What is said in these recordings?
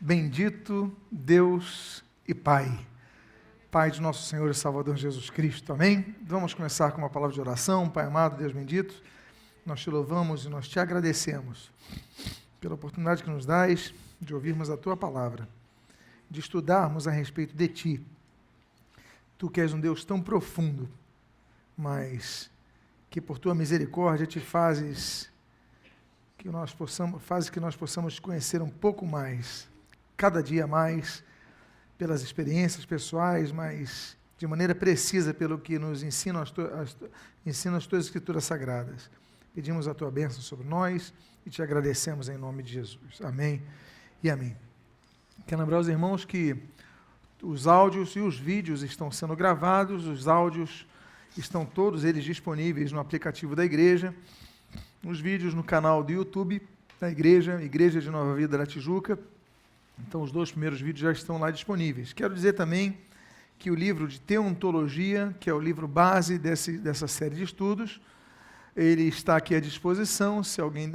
Bendito Deus e Pai, Pai de nosso Senhor e Salvador Jesus Cristo, amém? Vamos começar com uma palavra de oração. Pai amado, Deus bendito, nós te louvamos e nós te agradecemos pela oportunidade que nos dás de ouvirmos a Tua palavra, de estudarmos a respeito de Ti. Tu que és um Deus tão profundo, mas que por Tua misericórdia te fazes que nós possamos te conhecer um pouco mais, cada dia mais, pelas experiências pessoais, mas de maneira precisa pelo que nos ensinam as Tuas Escrituras Sagradas. Pedimos a Tua bênção sobre nós e te agradecemos em nome de Jesus. Amém e amém. Quero lembrar aos irmãos que os áudios e os vídeos estão sendo gravados, os áudios estão todos eles disponíveis no aplicativo da igreja, os vídeos no canal do YouTube da igreja, Igreja de Nova Vida da Tijuca. Então, os 2 primeiros vídeos já estão lá disponíveis. Quero dizer também que o livro de Teontologia, que é o livro base dessa série de estudos, ele está aqui à disposição, se alguém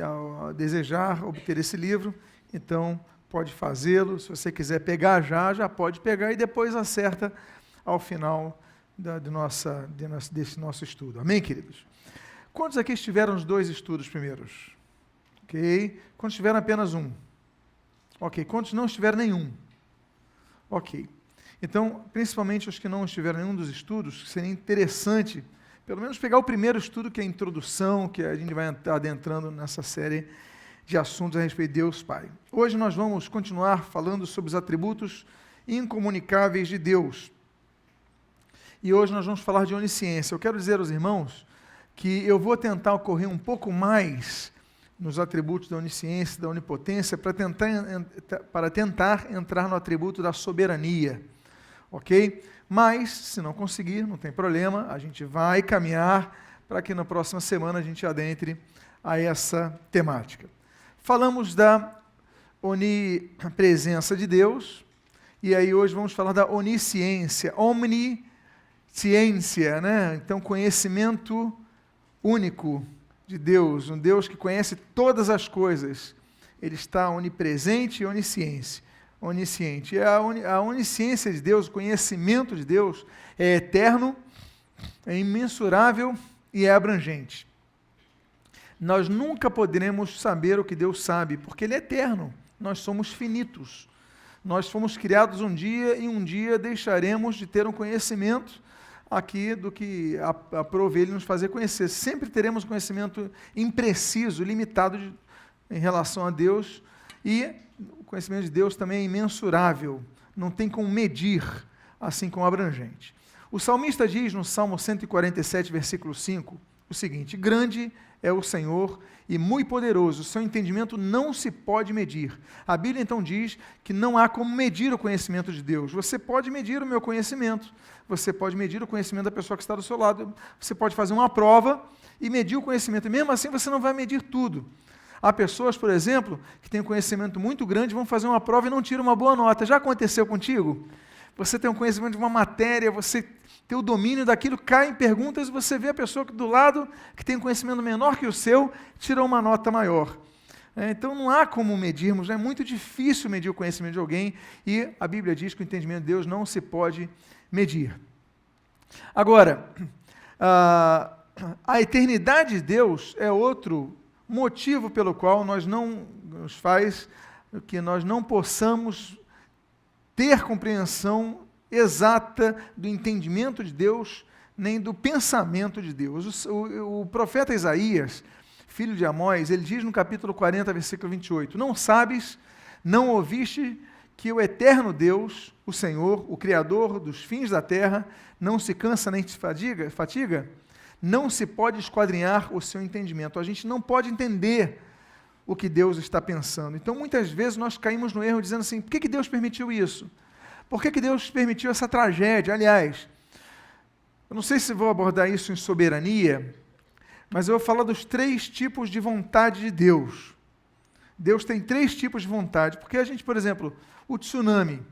desejar obter esse livro, então pode fazê-lo. Se você quiser pegar já pode pegar e depois acerta ao final desse nosso estudo. Amém, queridos? Quantos aqui estiveram os 2 estudos primeiros? Ok. Quantos tiveram apenas um? Ok. Quantos não estiveram nenhum? Ok. Então, principalmente os que não estiveram em nenhum dos estudos, seria interessante, pelo menos pegar o primeiro estudo, que é a introdução, que a gente vai adentrando nessa série de assuntos a respeito de Deus Pai. Hoje nós vamos continuar falando sobre os atributos incomunicáveis de Deus. E hoje nós vamos falar de onisciência. Eu quero dizer aos irmãos que eu vou tentar ocorrer um pouco mais nos atributos da onisciência, da onipotência, para tentar entrar no atributo da soberania, ok? Mas, se não conseguir, não tem problema, a gente vai caminhar para que na próxima semana a gente adentre a essa temática. Falamos da onipresença de Deus, e aí hoje vamos falar da onisciência, omnisciência, né? Então, conhecimento único de Deus, um Deus que conhece todas as coisas. Ele está onipresente e onisciente. E a onisciência de Deus, o conhecimento de Deus é eterno, é imensurável e é abrangente. Nós nunca poderemos saber o que Deus sabe, porque Ele é eterno. Nós somos finitos. Nós fomos criados um dia e um dia deixaremos de ter um conhecimento aqui do que aprove Ele nos fazer conhecer. Sempre teremos conhecimento impreciso, limitado em relação a Deus, e o conhecimento de Deus também é imensurável, não tem como medir, assim como abrangente. O salmista diz no Salmo 147, versículo 5, o seguinte: grande é o Senhor e muito poderoso, o seu entendimento não se pode medir. A Bíblia então diz que não há como medir o conhecimento de Deus. Você pode medir o meu conhecimento, você pode medir o conhecimento da pessoa que está do seu lado, você pode fazer uma prova e medir o conhecimento, e mesmo assim você não vai medir tudo. Há pessoas, por exemplo, que têm um conhecimento muito grande, vão fazer uma prova e não tiram uma boa nota. Já aconteceu contigo? Você tem um conhecimento de uma matéria, você tem o domínio daquilo, cai em perguntas e você vê a pessoa do lado, que tem um conhecimento menor que o seu, tirou uma nota maior. Então não há como medirmos, é muito difícil medir o conhecimento de alguém, e a Bíblia diz que o entendimento de Deus não se pode medir. Agora, a eternidade de Deus é outro motivo pelo qual nós não possamos ter compreensão exata do entendimento de Deus, nem do pensamento de Deus. O profeta Isaías, filho de Amós, ele diz no capítulo 40, versículo 28, não sabes, não ouviste que o eterno Deus, o Senhor, o Criador dos fins da terra, não se cansa nem se fatiga? Não se pode esquadrinhar o seu entendimento. A gente não pode entender o que Deus está pensando. Então, muitas vezes, nós caímos no erro dizendo assim, por que Deus permitiu isso? Por que Deus permitiu essa tragédia? Aliás, eu não sei se vou abordar isso em soberania, mas eu vou falar dos 3 tipos de vontade de Deus. Deus tem 3 tipos de vontade. Porque a gente, por exemplo, o tsunami.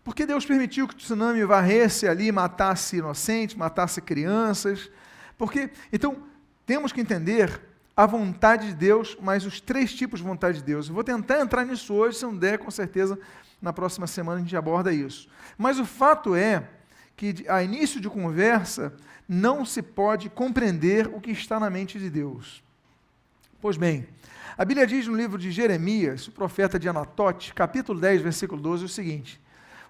Por que Deus permitiu que o tsunami varresse ali, matasse inocentes, matasse crianças? Então, temos que entender a vontade de Deus, mas os 3 tipos de vontade de Deus. Eu vou tentar entrar nisso hoje, se não der, com certeza, na próxima semana a gente aborda isso. Mas o fato é que, a início de conversa, não se pode compreender o que está na mente de Deus. Pois bem, a Bíblia diz no livro de Jeremias, o profeta de Anatote, capítulo 10, versículo 12, o seguinte: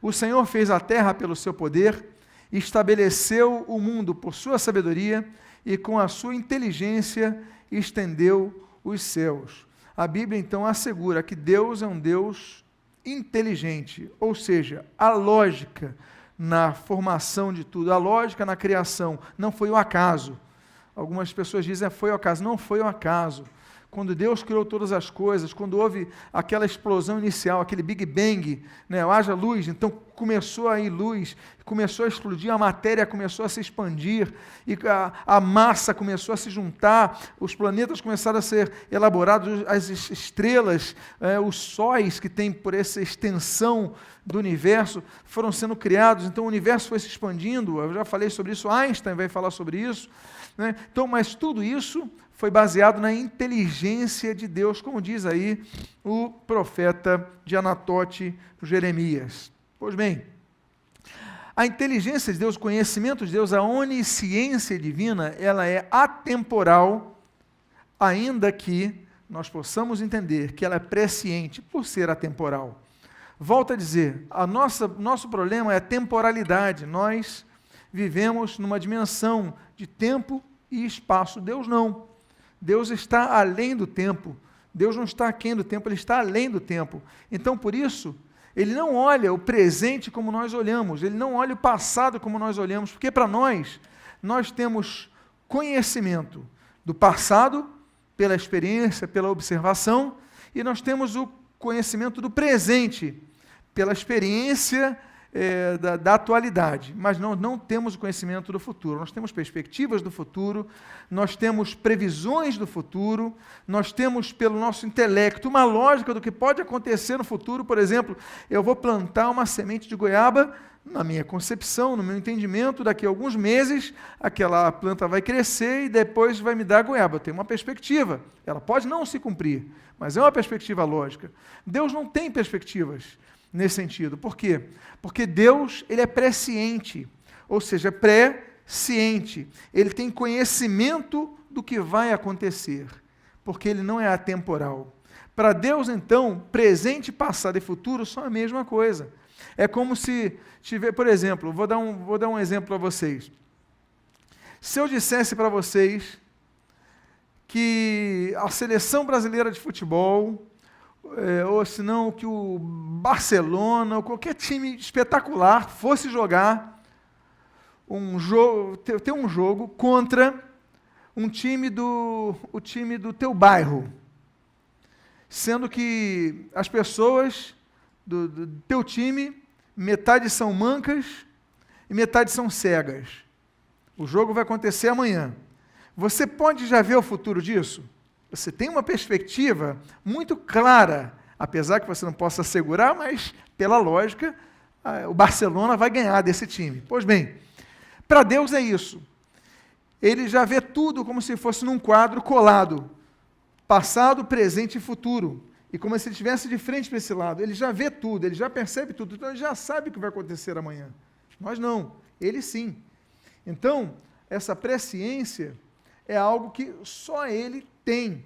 o Senhor fez a terra pelo seu poder, estabeleceu o mundo por sua sabedoria, e com a sua inteligência estendeu os céus. A Bíblia, então, assegura que Deus é um Deus inteligente, ou seja, a lógica na formação de tudo, a lógica na criação, não foi o acaso. Algumas pessoas dizem, foi o acaso. Não foi o acaso. Quando Deus criou todas as coisas, quando houve aquela explosão inicial, aquele Big Bang, né, haja luz, então começou a ir luz, começou a explodir, a matéria começou a se expandir, e a massa começou a se juntar, os planetas começaram a ser elaborados, as estrelas, os sóis que tem por essa extensão do universo foram sendo criados, então o universo foi se expandindo, eu já falei sobre isso, Einstein vai falar sobre isso, né? Então, mas tudo isso foi baseado na inteligência de Deus, como diz aí o profeta de Anatote, Jeremias. Pois bem, a inteligência de Deus, o conhecimento de Deus, a onisciência divina, ela é atemporal, ainda que nós possamos entender que ela é presciente por ser atemporal. Volto a dizer, nosso problema é a temporalidade. Nós vivemos numa dimensão de tempo e espaço. Deus não. Deus está além do tempo. Deus não está aquém do tempo, Ele está além do tempo. Então, por isso, Ele não olha o presente como nós olhamos, Ele não olha o passado como nós olhamos, porque para nós temos conhecimento do passado, pela experiência, pela observação, e nós temos o conhecimento do presente, pela experiência da atualidade, mas não temos o conhecimento do futuro. Nós temos perspectivas do futuro, nós temos previsões do futuro, nós temos pelo nosso intelecto uma lógica do que pode acontecer no futuro. Por exemplo, eu vou plantar uma semente de goiaba, na minha concepção, no meu entendimento, daqui a alguns meses, aquela planta vai crescer e depois vai me dar goiaba. Eu tenho uma perspectiva, ela pode não se cumprir, mas é uma perspectiva lógica. Deus não tem perspectivas nesse sentido. Por quê? Porque Deus, Ele é presciente, ou seja, pré-ciente. Ele tem conhecimento do que vai acontecer, porque Ele não é atemporal. Para Deus, então, presente, passado e futuro são a mesma coisa. É como se tiver, por exemplo, vou dar um exemplo para vocês. Se eu dissesse para vocês que a seleção brasileira de futebol, ou se não que o Barcelona, ou qualquer time espetacular fosse jogar ter um jogo contra o time do teu bairro, sendo que as pessoas do teu time, metade são mancas e metade são cegas. O jogo vai acontecer amanhã. Você pode já ver o futuro disso? Você tem uma perspectiva muito clara, apesar que você não possa assegurar, mas, pela lógica, o Barcelona vai ganhar desse time. Pois bem, para Deus é isso. Ele já vê tudo como se fosse num quadro colado, passado, presente e futuro. E como se ele estivesse de frente para esse lado. Ele já vê tudo, ele já percebe tudo, então ele já sabe o que vai acontecer amanhã. Nós não, ele sim. Então, essa presciência é algo que só ele tem.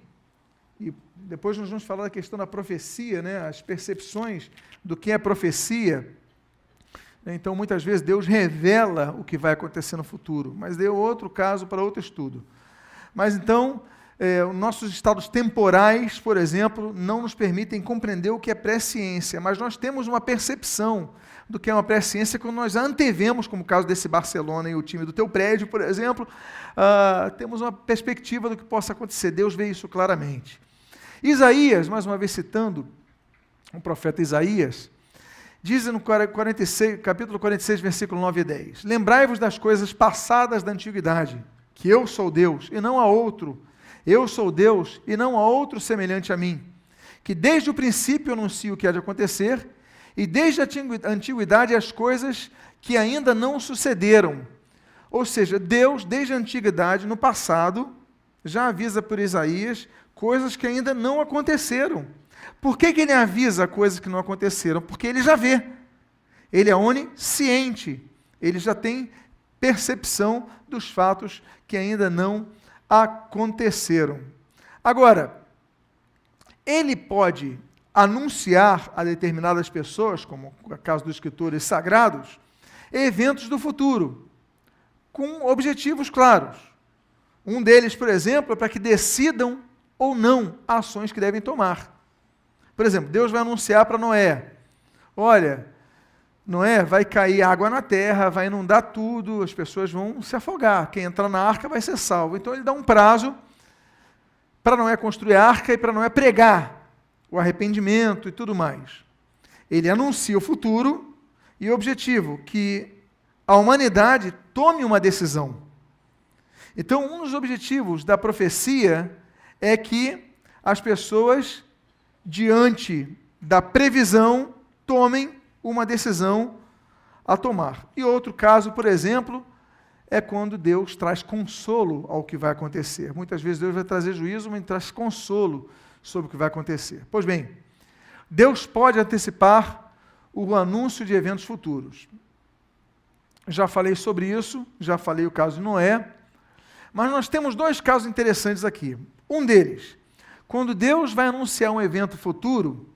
E depois nós vamos falar da questão da profecia, né? As percepções do que é profecia. Então, muitas vezes, Deus revela o que vai acontecer no futuro, mas deu outro caso para outro estudo. Mas então, nossos estados temporais, por exemplo, não nos permitem compreender o que é presciência, mas nós temos uma percepção do que é uma presciência quando nós antevemos, como o caso desse Barcelona e o time do teu prédio, por exemplo, temos uma perspectiva do que possa acontecer. Deus vê isso claramente. Isaías, mais uma vez citando o profeta Isaías, diz no capítulo 46, versículo 9 e 10, lembrai-vos das coisas passadas da antiguidade, que eu sou Deus e não há outro. Eu sou Deus e não há outro semelhante a mim, que desde o princípio anuncio o que há de acontecer, e desde a antiguidade as coisas que ainda não sucederam. Ou seja, Deus, desde a antiguidade, no passado, já avisa por Isaías coisas que ainda não aconteceram. Por que ele avisa coisas que não aconteceram? Porque ele já vê. Ele é onisciente. Ele já tem percepção dos fatos que ainda não aconteceram. Agora, ele pode anunciar a determinadas pessoas, como no caso dos escritores sagrados, eventos do futuro, com objetivos claros. Um deles, por exemplo, é para que decidam ou não ações que devem tomar. Por exemplo, Deus vai anunciar para Noé, olha, Noé, vai cair água na terra, vai inundar tudo, as pessoas vão se afogar, quem entrar na arca vai ser salvo. Então ele dá um prazo para Noé construir a arca e para Noé pregar o arrependimento e tudo mais. Ele anuncia o futuro e o objetivo, que a humanidade tome uma decisão. Então, um dos objetivos da profecia é que as pessoas, diante da previsão, tomem uma decisão a tomar. E outro caso, por exemplo, é quando Deus traz consolo ao que vai acontecer. Muitas vezes Deus vai trazer juízo, mas traz consolo sobre o que vai acontecer. Pois bem, Deus pode antecipar o anúncio de eventos futuros. Já falei sobre isso, já falei o caso de Noé, mas nós temos dois casos interessantes aqui. Um deles, quando Deus vai anunciar um evento futuro,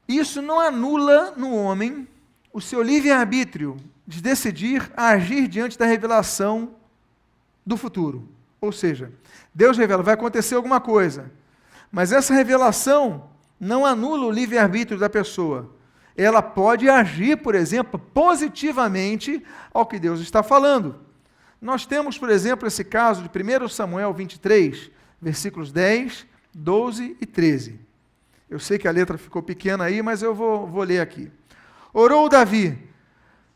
isso não anula no homem o seu livre-arbítrio de decidir agir diante da revelação do futuro. Ou seja, Deus revela, vai acontecer alguma coisa, mas essa revelação não anula o livre-arbítrio da pessoa. Ela pode agir, por exemplo, positivamente ao que Deus está falando. Nós temos, por exemplo, esse caso de 1 Samuel 23, versículos 10, 12 e 13. Eu sei que a letra ficou pequena aí, mas eu vou ler aqui. Orou Davi,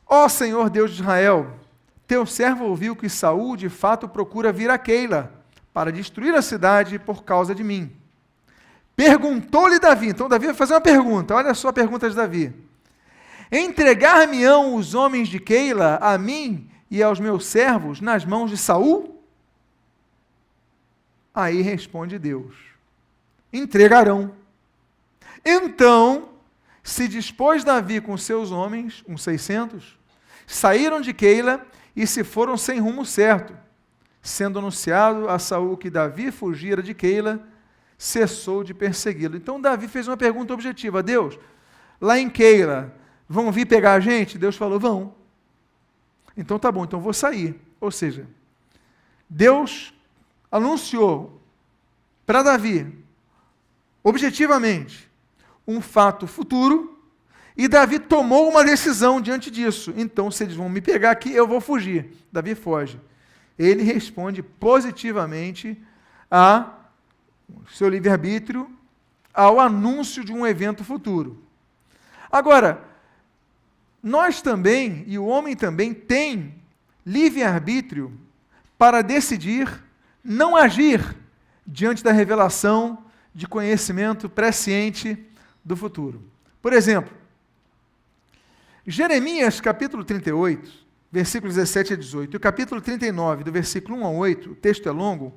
ó Senhor Deus de Israel, teu servo ouviu que Saul de fato procura vir a Keila, para destruir a cidade por causa de mim. Perguntou-lhe Davi, então Davi vai fazer uma pergunta, olha só a pergunta de Davi. Entregar-me-ão os homens de Keila a mim e aos meus servos nas mãos de Saul? Aí responde Deus, entregarão. Então, se dispôs Davi com seus homens, uns 600, saíram de Keila e se foram sem rumo certo. Sendo anunciado a Saul que Davi fugira de Keila, cessou de persegui-lo. Então Davi fez uma pergunta objetiva, Deus, lá em Keila, vão vir pegar a gente? Deus falou, vão. Então tá bom, então vou sair. Ou seja, Deus anunciou para Davi, objetivamente, um fato futuro, e Davi tomou uma decisão diante disso. Então, se eles vão me pegar aqui, eu vou fugir. Davi foge. Ele responde positivamente a seu livre-arbítrio, ao anúncio de um evento futuro. Agora, nós também, e o homem também, tem livre-arbítrio para decidir não agir diante da revelação de conhecimento presciente do futuro. Por exemplo, Jeremias capítulo 38, versículos 17 a 18, e o capítulo 39, do versículo 1 a 8, o texto é longo,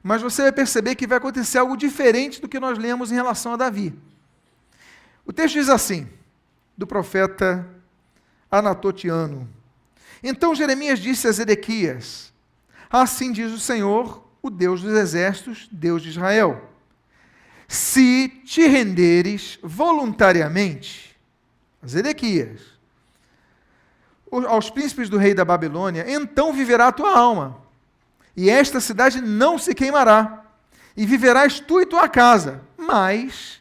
mas você vai perceber que vai acontecer algo diferente do que nós lemos em relação a Davi. O texto diz assim, do profeta Anatotiano, então Jeremias disse a Zedequias, assim diz o Senhor, o Deus dos exércitos, Deus de Israel, se te renderes voluntariamente, Zedequias, aos príncipes do rei da Babilônia, então viverá a tua alma, e esta cidade não se queimará, e viverás tu e tua casa, mas,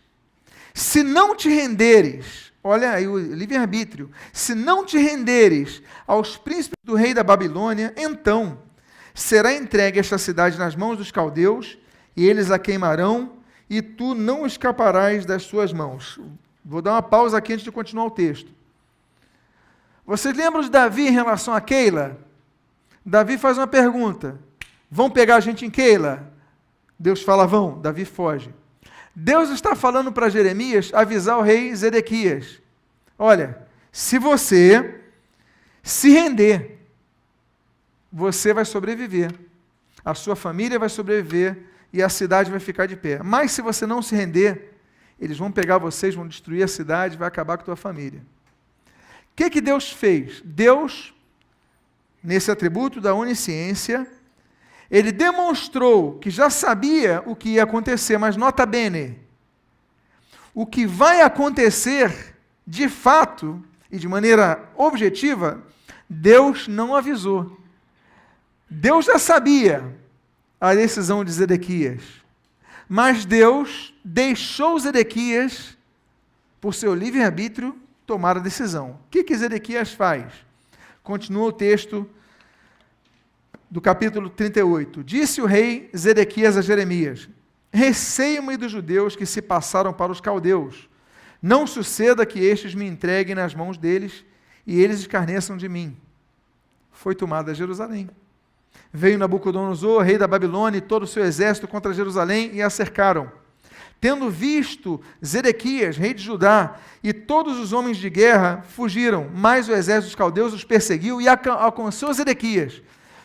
se não te renderes, olha aí o livre-arbítrio, se não te renderes aos príncipes do rei da Babilônia, então será entregue esta cidade nas mãos dos caldeus, e eles a queimarão, e tu não escaparás das suas mãos. Vou dar uma pausa aqui antes de continuar o texto. Vocês lembram de Davi em relação a Keila? Davi faz uma pergunta. Vão pegar a gente em Keila? Deus fala, vão. Davi foge. Deus está falando para Jeremias avisar o rei Zedequias. Olha, se você se render, você vai sobreviver. a sua família vai sobreviver e a cidade vai ficar de pé. Mas se você não se render, eles vão pegar vocês, vão destruir a cidade, vai acabar com a tua família. O que Deus fez? Deus, nesse atributo da onisciência, ele demonstrou que já sabia o que ia acontecer, mas nota bene, o que vai acontecer, de fato, e de maneira objetiva, Deus não avisou. Deus já sabia a decisão de Zedequias, mas Deus deixou Zedequias, por seu livre-arbítrio, tomar a decisão. O que Zedequias faz? Continua o texto do capítulo 38. Disse o rei Zedequias a Jeremias: receio-me dos judeus que se passaram para os caldeus. Não suceda que estes me entreguem nas mãos deles e eles escarneçam de mim. Foi tomada Jerusalém. Veio Nabucodonosor, rei da Babilônia, e todo o seu exército contra Jerusalém e a cercaram. Tendo visto Zedequias, rei de Judá, e todos os homens de guerra fugiram, mas o exército dos caldeus os perseguiu e alcançou Zedequias.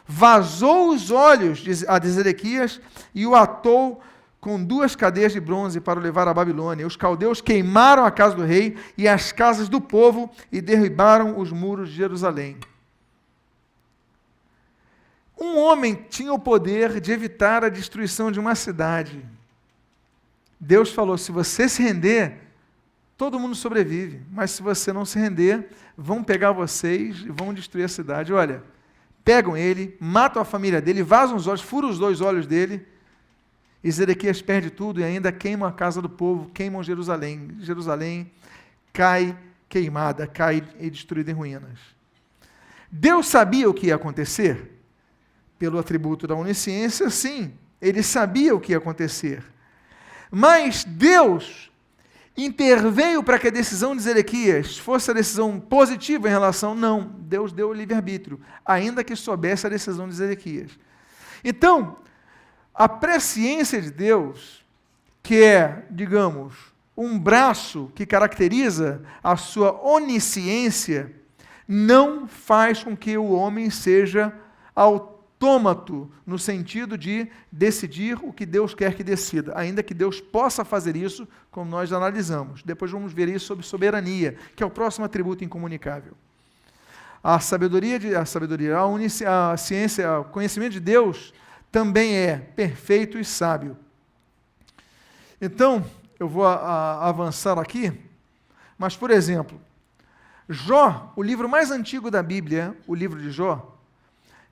Vazou os olhos a Zedequias e o atou com 2 cadeias de bronze para o levar à Babilônia. Os caldeus queimaram a casa do rei e as casas do povo e derribaram os muros de Jerusalém. Um homem tinha o poder de evitar a destruição de uma cidade. Deus falou: se você se render, todo mundo sobrevive, mas se você não se render, vão pegar vocês e vão destruir a cidade. Olha, pegam ele, matam a família dele, vazam os olhos, furam os 2 olhos dele, e Zedequias perde tudo e ainda queimam a casa do povo, queimam Jerusalém. Jerusalém cai queimada, cai e destruída em ruínas. Deus sabia o que ia acontecer? Pelo atributo da onisciência, sim, ele sabia o que ia acontecer. Mas Deus interveio para que a decisão de Zedequias fosse a decisão positiva em relação? Não, Deus deu o livre-arbítrio, ainda que soubesse a decisão de Zedequias. Então, a presciência de Deus, que é, digamos, um braço que caracteriza a sua onisciência, não faz com que o homem seja autômato, no sentido de decidir o que Deus quer que decida, ainda que Deus possa fazer isso, como nós analisamos. Depois vamos ver isso sobre soberania, que é o próximo atributo incomunicável. A ciência, o conhecimento de Deus também é perfeito e sábio. Então, eu vou avançar aqui, mas, por exemplo, Jó, o livro mais antigo da Bíblia, o livro de Jó,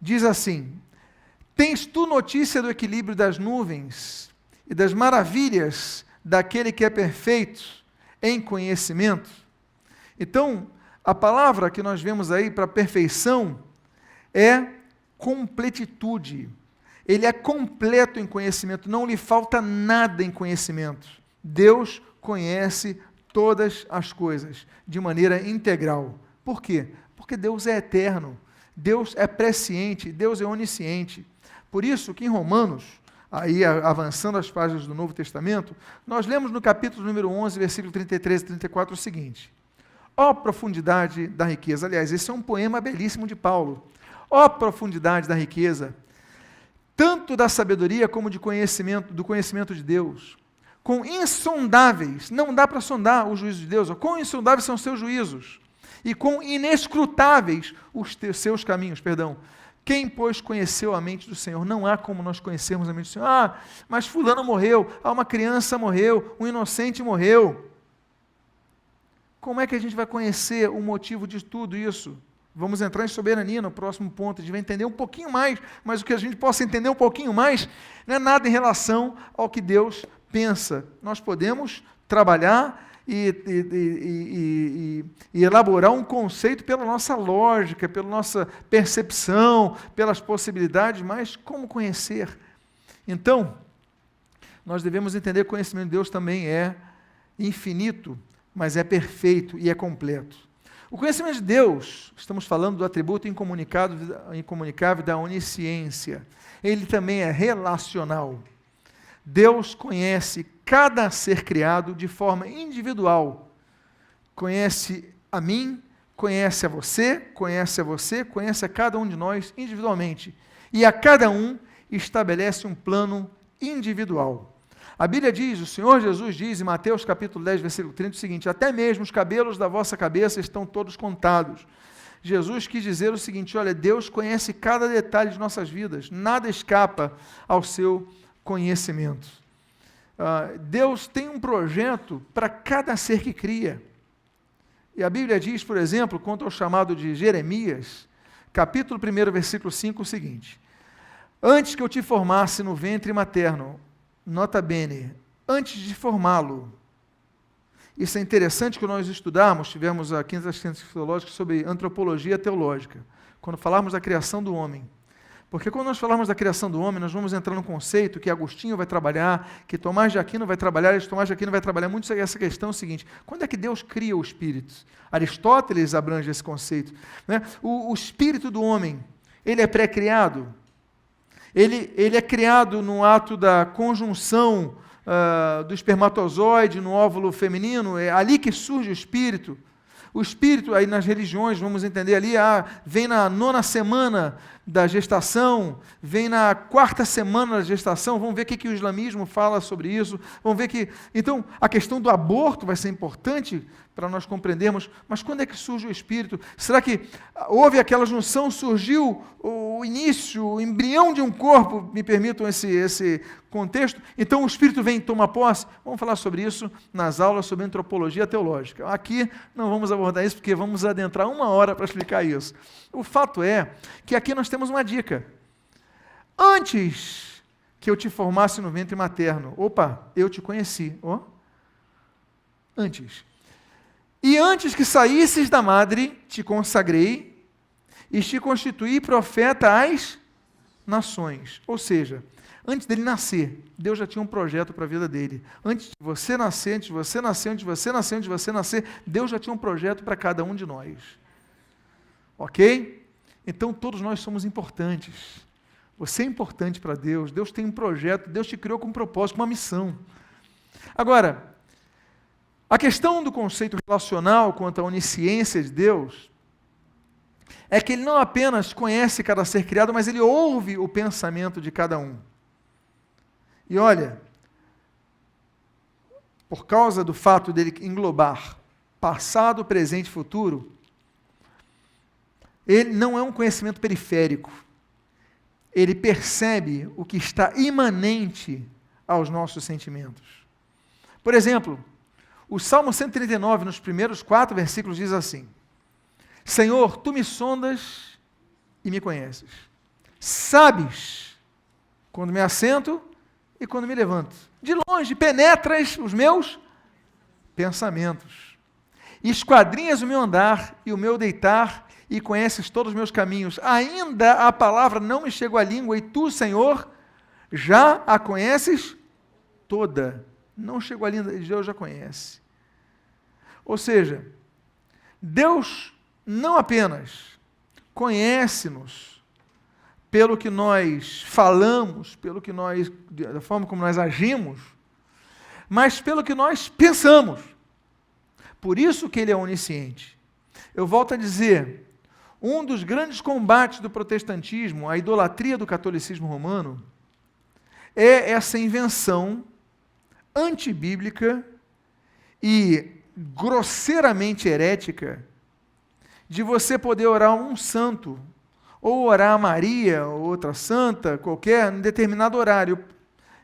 diz assim: tens tu notícia do equilíbrio das nuvens e das maravilhas daquele que é perfeito em conhecimento? Então, a palavra que nós vemos aí para perfeição é completitude. Ele é completo em conhecimento, não lhe falta nada em conhecimento. Deus conhece todas as coisas de maneira integral. Por quê? Porque Deus é eterno, Deus é presciente, Deus é onisciente. Por isso que em Romanos, aí avançando as páginas do Novo Testamento, nós lemos no capítulo número 11, versículo 33 e 34 o seguinte: ó profundidade da riqueza. Aliás, esse é um poema belíssimo de Paulo. Ó profundidade da riqueza, tanto da sabedoria como do conhecimento de Deus. Com insondáveis, não dá para sondar os juízos de Deus, quão insondáveis são os seus juízos, e quão inescrutáveis os seus caminhos, Quem, pois, conheceu a mente do Senhor? Não há como nós conhecermos a mente do Senhor. Mas fulano morreu, uma criança morreu, um inocente morreu. Como é que a gente vai conhecer o motivo de tudo isso? Vamos entrar em soberania no próximo ponto, a gente vai entender um pouquinho mais, mas o que a gente possa entender um pouquinho mais não é nada em relação ao que Deus pensa. Nós podemos trabalhar e elaborar um conceito pela nossa lógica, pela nossa percepção, pelas possibilidades, mas como conhecer? Então, nós devemos entender que o conhecimento de Deus também é infinito, mas é perfeito e é completo. O conhecimento de Deus, estamos falando do atributo incomunicável da onisciência, ele também é relacional. Deus conhece cada ser criado de forma individual. Conhece a mim, conhece a você, conhece a cada um de nós individualmente. E a cada um estabelece um plano individual. A Bíblia diz, o Senhor Jesus diz em Mateus capítulo 10, versículo 30, o seguinte: até mesmo os cabelos da vossa cabeça estão todos contados. Jesus quis dizer o seguinte: olha, Deus conhece cada detalhe de nossas vidas, nada escapa ao seu conhecimento. Deus tem um projeto para cada ser que cria. E a Bíblia diz, por exemplo, quanto ao chamado de Jeremias, capítulo 1, versículo 5, o seguinte: antes que eu te formasse no ventre materno, nota bene, antes de formá-lo. Isso é interessante que nós estudamos, tivemos a quinta ciência teológica sobre antropologia teológica, quando falarmos da criação do homem. Porque quando nós falarmos da criação do homem, nós vamos entrar num conceito que Agostinho vai trabalhar, que Tomás de Aquino vai trabalhar, e Tomás de Aquino vai trabalhar muito essa questão seguinte: quando é que Deus cria o espírito? Aristóteles abrange esse conceito, né? O espírito do homem, ele é pré-criado? Ele é criado no ato da conjunção do espermatozoide no óvulo feminino, é ali que surge o espírito. O espírito, aí nas religiões, vamos entender ali, vem na 9ª semana da gestação, vem na 4ª semana da gestação. Vamos ver o que o islamismo fala sobre isso. Vamos ver que... Então, a questão do aborto vai ser importante para nós compreendermos, mas quando é que surge o espírito? Será que houve aquela junção, surgiu o início, o embrião de um corpo, me permitam esse contexto? Então o espírito vem e toma posse? Vamos falar sobre isso nas aulas sobre antropologia teológica. Aqui não vamos abordar isso, porque vamos adentrar 1 hora para explicar isso. O fato é que aqui nós temos uma dica. Antes que eu te formasse no ventre materno, eu te conheci. Antes. E antes que saísses da madre, te consagrei e te constituí profeta às nações. Ou seja, antes dele nascer, Deus já tinha um projeto para a vida dele. Antes de você nascer, Deus já tinha um projeto para cada um de nós. Ok? Então todos nós somos importantes. Você é importante para Deus. Deus tem um projeto, Deus te criou com um propósito, com uma missão. Agora, a questão do conceito relacional quanto à onisciência de Deus é que Ele não apenas conhece cada ser criado, mas Ele ouve o pensamento de cada um. E olha, por causa do fato dele englobar passado, presente e futuro, ele não é um conhecimento periférico. Ele percebe o que está imanente aos nossos sentimentos. Por exemplo, o Salmo 139, nos primeiros 4 versículos, diz assim: Senhor, Tu me sondas e me conheces. Sabes quando me assento e quando me levanto. De longe penetras os meus pensamentos. Esquadrinhas o meu andar e o meu deitar e conheces todos os meus caminhos. Ainda a palavra não me chegou à língua e Tu, Senhor, já a conheces toda. Não chegou à língua, Deus já conhece. Ou seja, Deus não apenas conhece-nos pelo que nós falamos, da forma como nós agimos, mas pelo que nós pensamos. Por isso que Ele é onisciente. Eu volto a dizer, um dos grandes combates do protestantismo, a idolatria do catolicismo romano, é essa invenção antibíblica e grosseiramente herética de você poder orar um santo, ou orar a Maria, ou outra santa, qualquer, em determinado horário.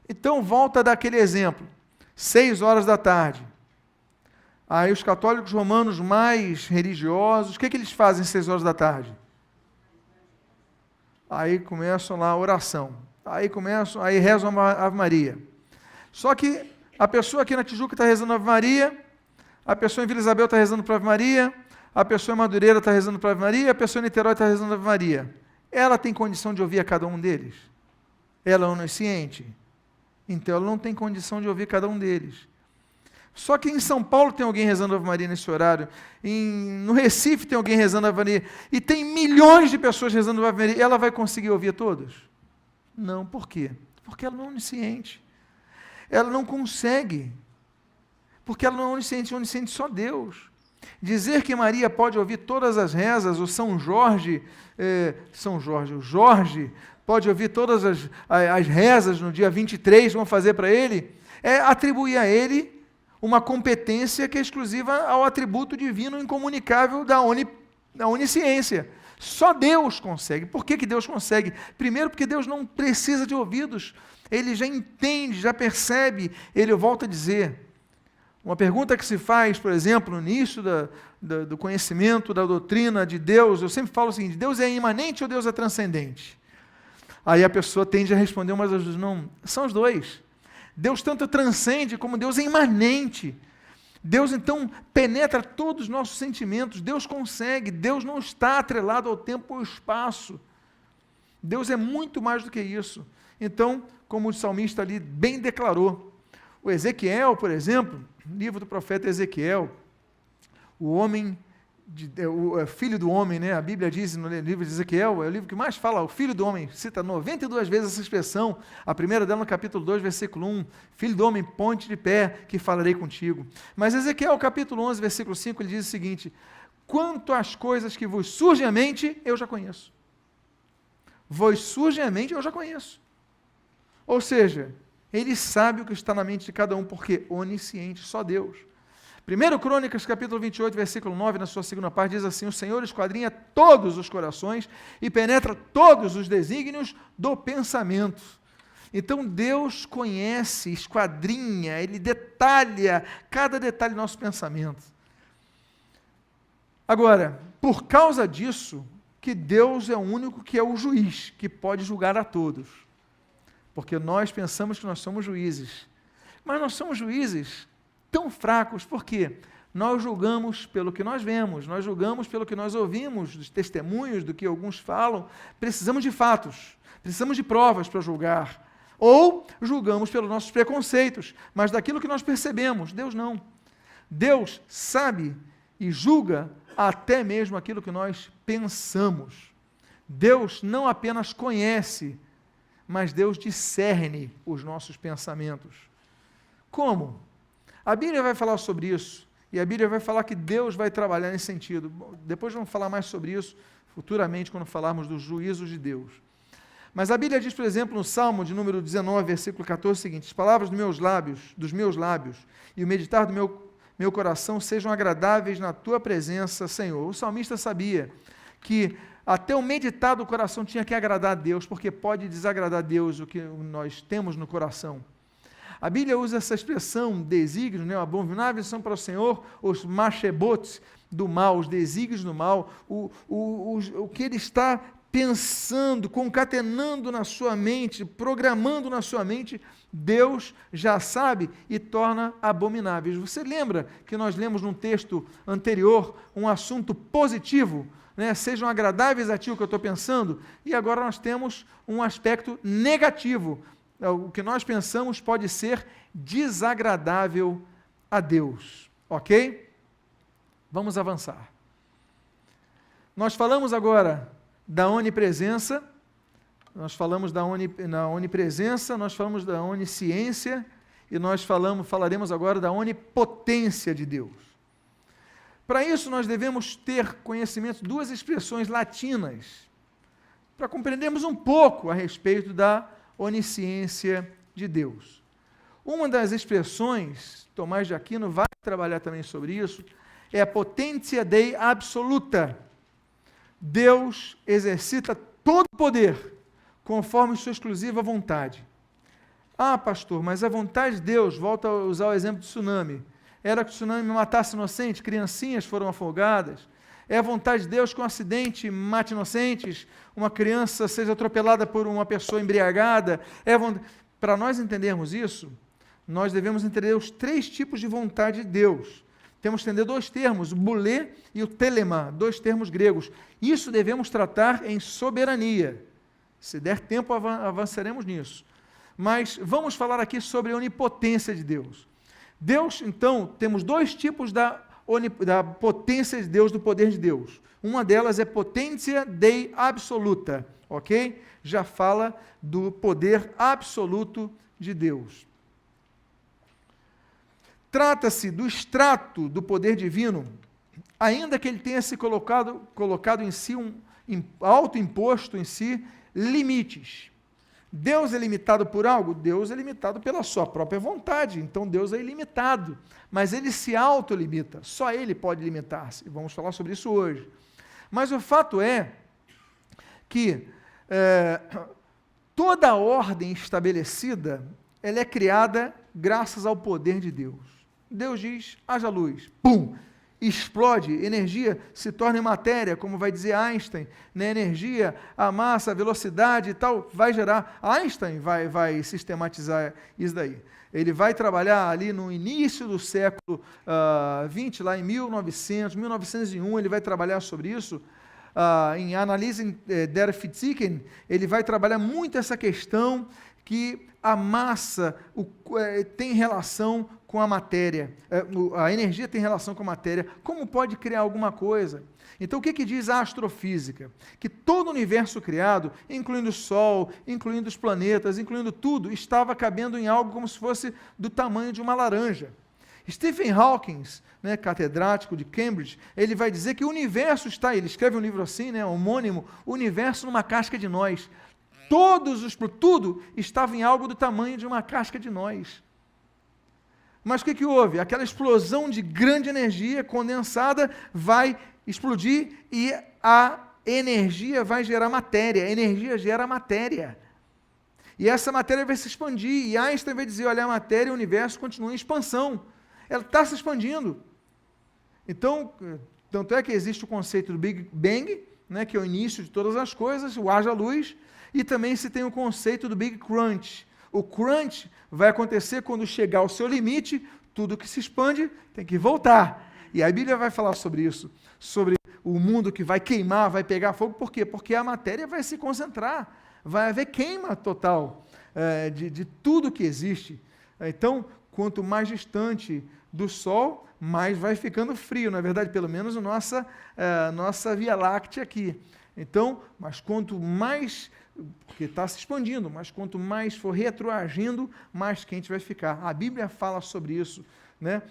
Então, volta daquele exemplo, 6 horas da tarde. Aí os católicos romanos mais religiosos, o que eles fazem às 6 horas da tarde? Aí começam lá a oração. Aí rezam a Ave Maria. Só que a pessoa aqui na Tijuca está rezando a Ave Maria, a pessoa em Vila Isabel está rezando para a Ave Maria, a pessoa em Madureira está rezando para a Ave Maria, a pessoa em Niterói está rezando a Ave Maria. Ela tem condição de ouvir a cada um deles? Ela é onisciente? Então ela não tem condição de ouvir cada um deles. Só que em São Paulo tem alguém rezando a Ave Maria nesse horário, no Recife tem alguém rezando a Ave Maria, e tem milhões de pessoas rezando a Ave Maria, ela vai conseguir ouvir a todos? Não, por quê? Porque ela não é onisciente. Ela não consegue, porque ela não é onisciente só Deus. Dizer que Maria pode ouvir todas as rezas, o Jorge pode ouvir todas as rezas no dia 23, vão fazer para ele, é atribuir a ele uma competência que é exclusiva ao atributo divino incomunicável da onisciência. Só Deus consegue. Por que Deus consegue? Primeiro, porque Deus não precisa de ouvidos. Ele já entende, já percebe. Ele volta a dizer. Uma pergunta que se faz, por exemplo, no início do conhecimento, da doutrina de Deus, eu sempre falo o seguinte: Deus é imanente ou Deus é transcendente? Aí a pessoa tende a responder umas às vezes, não, são os dois. Deus tanto transcende como Deus é imanente. Deus, então, penetra todos os nossos sentimentos. Deus consegue. Deus não está atrelado ao tempo ou ao espaço. Deus é muito mais do que isso. Então, como o salmista ali bem declarou, o Ezequiel, por exemplo, livro do profeta Ezequiel, o filho do homem, né? A Bíblia diz no livro de Ezequiel, é o livro que mais fala, o filho do homem, cita 92 vezes essa expressão, a primeira dela no capítulo 2, versículo 1, filho do homem, ponte de pé, que falarei contigo. Mas Ezequiel, capítulo 11, versículo 5, ele diz o seguinte: quanto às coisas que vos surgem à mente, eu já conheço. Vos surgem à mente, eu já conheço. Ou seja, ele sabe o que está na mente de cada um, porque onisciente, só Deus. 1 Crônicas, capítulo 28, versículo 9, na sua segunda parte, diz assim: o Senhor esquadrinha todos os corações e penetra todos os desígnios do pensamento. Então Deus conhece, esquadrinha, Ele detalha cada detalhe do nosso pensamento. Agora, por causa disso, que Deus é o único que é o juiz, que pode julgar a todos. Porque nós pensamos que nós somos juízes. Mas nós somos juízes tão fracos, porque nós julgamos pelo que nós vemos, nós julgamos pelo que nós ouvimos, dos testemunhos, do que alguns falam. Precisamos de fatos, precisamos de provas para julgar. Ou julgamos pelos nossos preconceitos, mas daquilo que nós percebemos. Deus não. Deus sabe e julga até mesmo aquilo que nós pensamos. Deus não apenas conhece, mas Deus discerne os nossos pensamentos. Como? A Bíblia vai falar sobre isso, e a Bíblia vai falar que Deus vai trabalhar nesse sentido. Depois vamos falar mais sobre isso futuramente, quando falarmos dos juízos de Deus. Mas a Bíblia diz, por exemplo, no Salmo de número 19, versículo 14, o seguinte: as palavras dos meus lábios, e o meditar do meu coração sejam agradáveis na tua presença, Senhor. O salmista sabia que até o meditar do coração tinha que agradar a Deus, porque pode desagradar a Deus o que nós temos no coração. A Bíblia usa essa expressão, desígnios, né? Abomináveis são para o Senhor os machebotes do mal, os desígnios do mal, o que ele está pensando, concatenando na sua mente, programando na sua mente, Deus já sabe e torna abomináveis. Você lembra que nós lemos num texto anterior um assunto positivo, né? Sejam agradáveis a ti o que eu estou pensando, e agora nós temos um aspecto negativo. O que nós pensamos pode ser desagradável a Deus, ok? Vamos avançar. Nós falamos agora da onipresença, nós falamos na onipresença, nós falamos da onisciência, e nós falaremos agora da onipotência de Deus. Para isso, nós devemos ter conhecimento de duas expressões latinas, para compreendermos um pouco a respeito da onisciência de Deus. Uma das expressões, Tomás de Aquino vai trabalhar também sobre isso, é a potentia Dei absoluta. Deus exercita todo o poder conforme sua exclusiva vontade. Ah, pastor, mas a vontade de Deus, volta a usar o exemplo do tsunami, era que o tsunami matasse inocentes, criancinhas foram afogadas. É a vontade de Deus que um acidente mate inocentes, uma criança seja atropelada por uma pessoa embriagada. Para nós entendermos isso, nós devemos entender os três tipos de vontade de Deus. Temos que entender dois termos, o boulé e o telema, dois termos gregos. Isso devemos tratar em soberania. Se der tempo, avançaremos nisso. Mas vamos falar aqui sobre a onipotência de Deus. Deus, então, temos dois tipos da potência de Deus, do poder de Deus. Uma delas é potência Dei absoluta, ok? Já fala do poder absoluto de Deus. Trata-se do extrato do poder divino, ainda que ele tenha se colocado em si, autoimposto em si, limites. Deus é limitado por algo? Deus é limitado pela sua própria vontade, então Deus é ilimitado, mas ele se autolimita, só ele pode limitar-se, vamos falar sobre isso hoje. Mas o fato é que toda a ordem estabelecida, ela é criada graças ao poder de Deus. Deus diz, haja luz, pum, explode, energia se torna em matéria, como vai dizer Einstein, né? Energia, a massa, a velocidade e tal, vai gerar. Einstein vai sistematizar isso daí. Ele vai trabalhar ali no início do século XX, lá em 1901, ele vai trabalhar sobre isso. Em Analyse der Physiken, ele vai trabalhar muito essa questão que a massa tem relação com a matéria, a energia tem relação com a matéria, como pode criar alguma coisa? Então, o que diz a astrofísica? Que todo o universo criado, incluindo o Sol, incluindo os planetas, incluindo tudo, estava cabendo em algo como se fosse do tamanho de uma laranja. Stephen Hawking, né, catedrático de Cambridge, ele vai dizer que o universo está, ele escreve um livro assim, né, homônimo, o universo numa casca de nós. Tudo estava em algo do tamanho de uma casca de nós. Mas o que houve? Aquela explosão de grande energia condensada vai explodir e a energia vai gerar matéria. A energia gera matéria. E essa matéria vai se expandir. E Einstein vai dizer, olha, a matéria e o universo continuam em expansão. Ela está se expandindo. Então, tanto é que existe o conceito do Big Bang, né, que é o início de todas as coisas, o haja luz, e também se tem o conceito do Big Crunch. O crunch vai acontecer quando chegar ao seu limite, tudo que se expande tem que voltar. E a Bíblia vai falar sobre isso, sobre o mundo que vai queimar, vai pegar fogo. Por quê? Porque a matéria vai se concentrar, vai haver queima total de tudo que existe. Então, quanto mais distante do Sol, mais vai ficando frio. Na verdade, pelo menos a nossa Via Láctea aqui. Então, mas quanto mais, porque está se expandindo, mas quanto mais for retroagindo, mais quente vai ficar. A Bíblia fala sobre isso, né?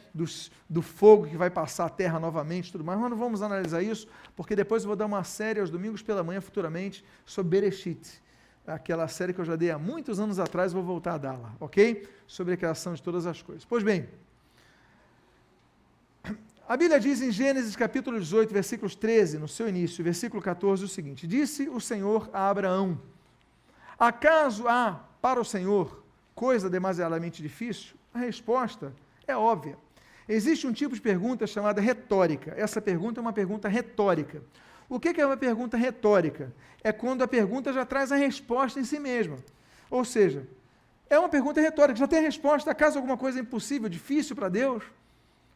Do fogo que vai passar a terra novamente, tudo mais, mas não vamos analisar isso, porque depois eu vou dar uma série aos domingos pela manhã, futuramente, sobre Bereshit, aquela série que eu já dei há muitos anos atrás, vou voltar a dá-la, ok? Sobre a criação de todas as coisas. Pois bem, a Bíblia diz em Gênesis capítulo 18, versículos 13, no seu início, versículo 14, o seguinte: disse o Senhor a Abraão: acaso há para o Senhor coisa demasiadamente difícil? A resposta é óbvia. Existe um tipo de pergunta chamada retórica. Essa pergunta é uma pergunta retórica. O que é uma pergunta retórica? É quando a pergunta já traz a resposta em si mesma. Ou seja, é uma pergunta retórica, já tem a resposta. Acaso alguma coisa é impossível, difícil para Deus?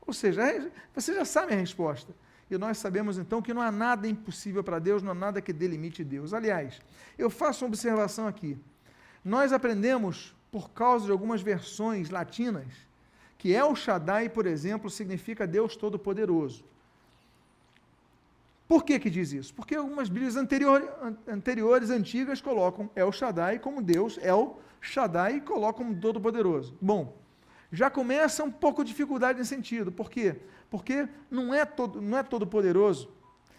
Ou seja, você já sabe a resposta. E nós sabemos então que não há nada impossível para Deus, não há nada que delimite Deus. Aliás, eu faço uma observação aqui. Nós aprendemos, por causa de algumas versões latinas, que El Shaddai, por exemplo, significa Deus Todo-Poderoso. Por que diz isso? Porque algumas Bíblias anteriores, antigas, colocam El Shaddai como Deus, El Shaddai, e colocam como Todo-Poderoso. Bom, já começa um pouco de dificuldade nesse sentido. Por quê? Porque não é todo poderoso.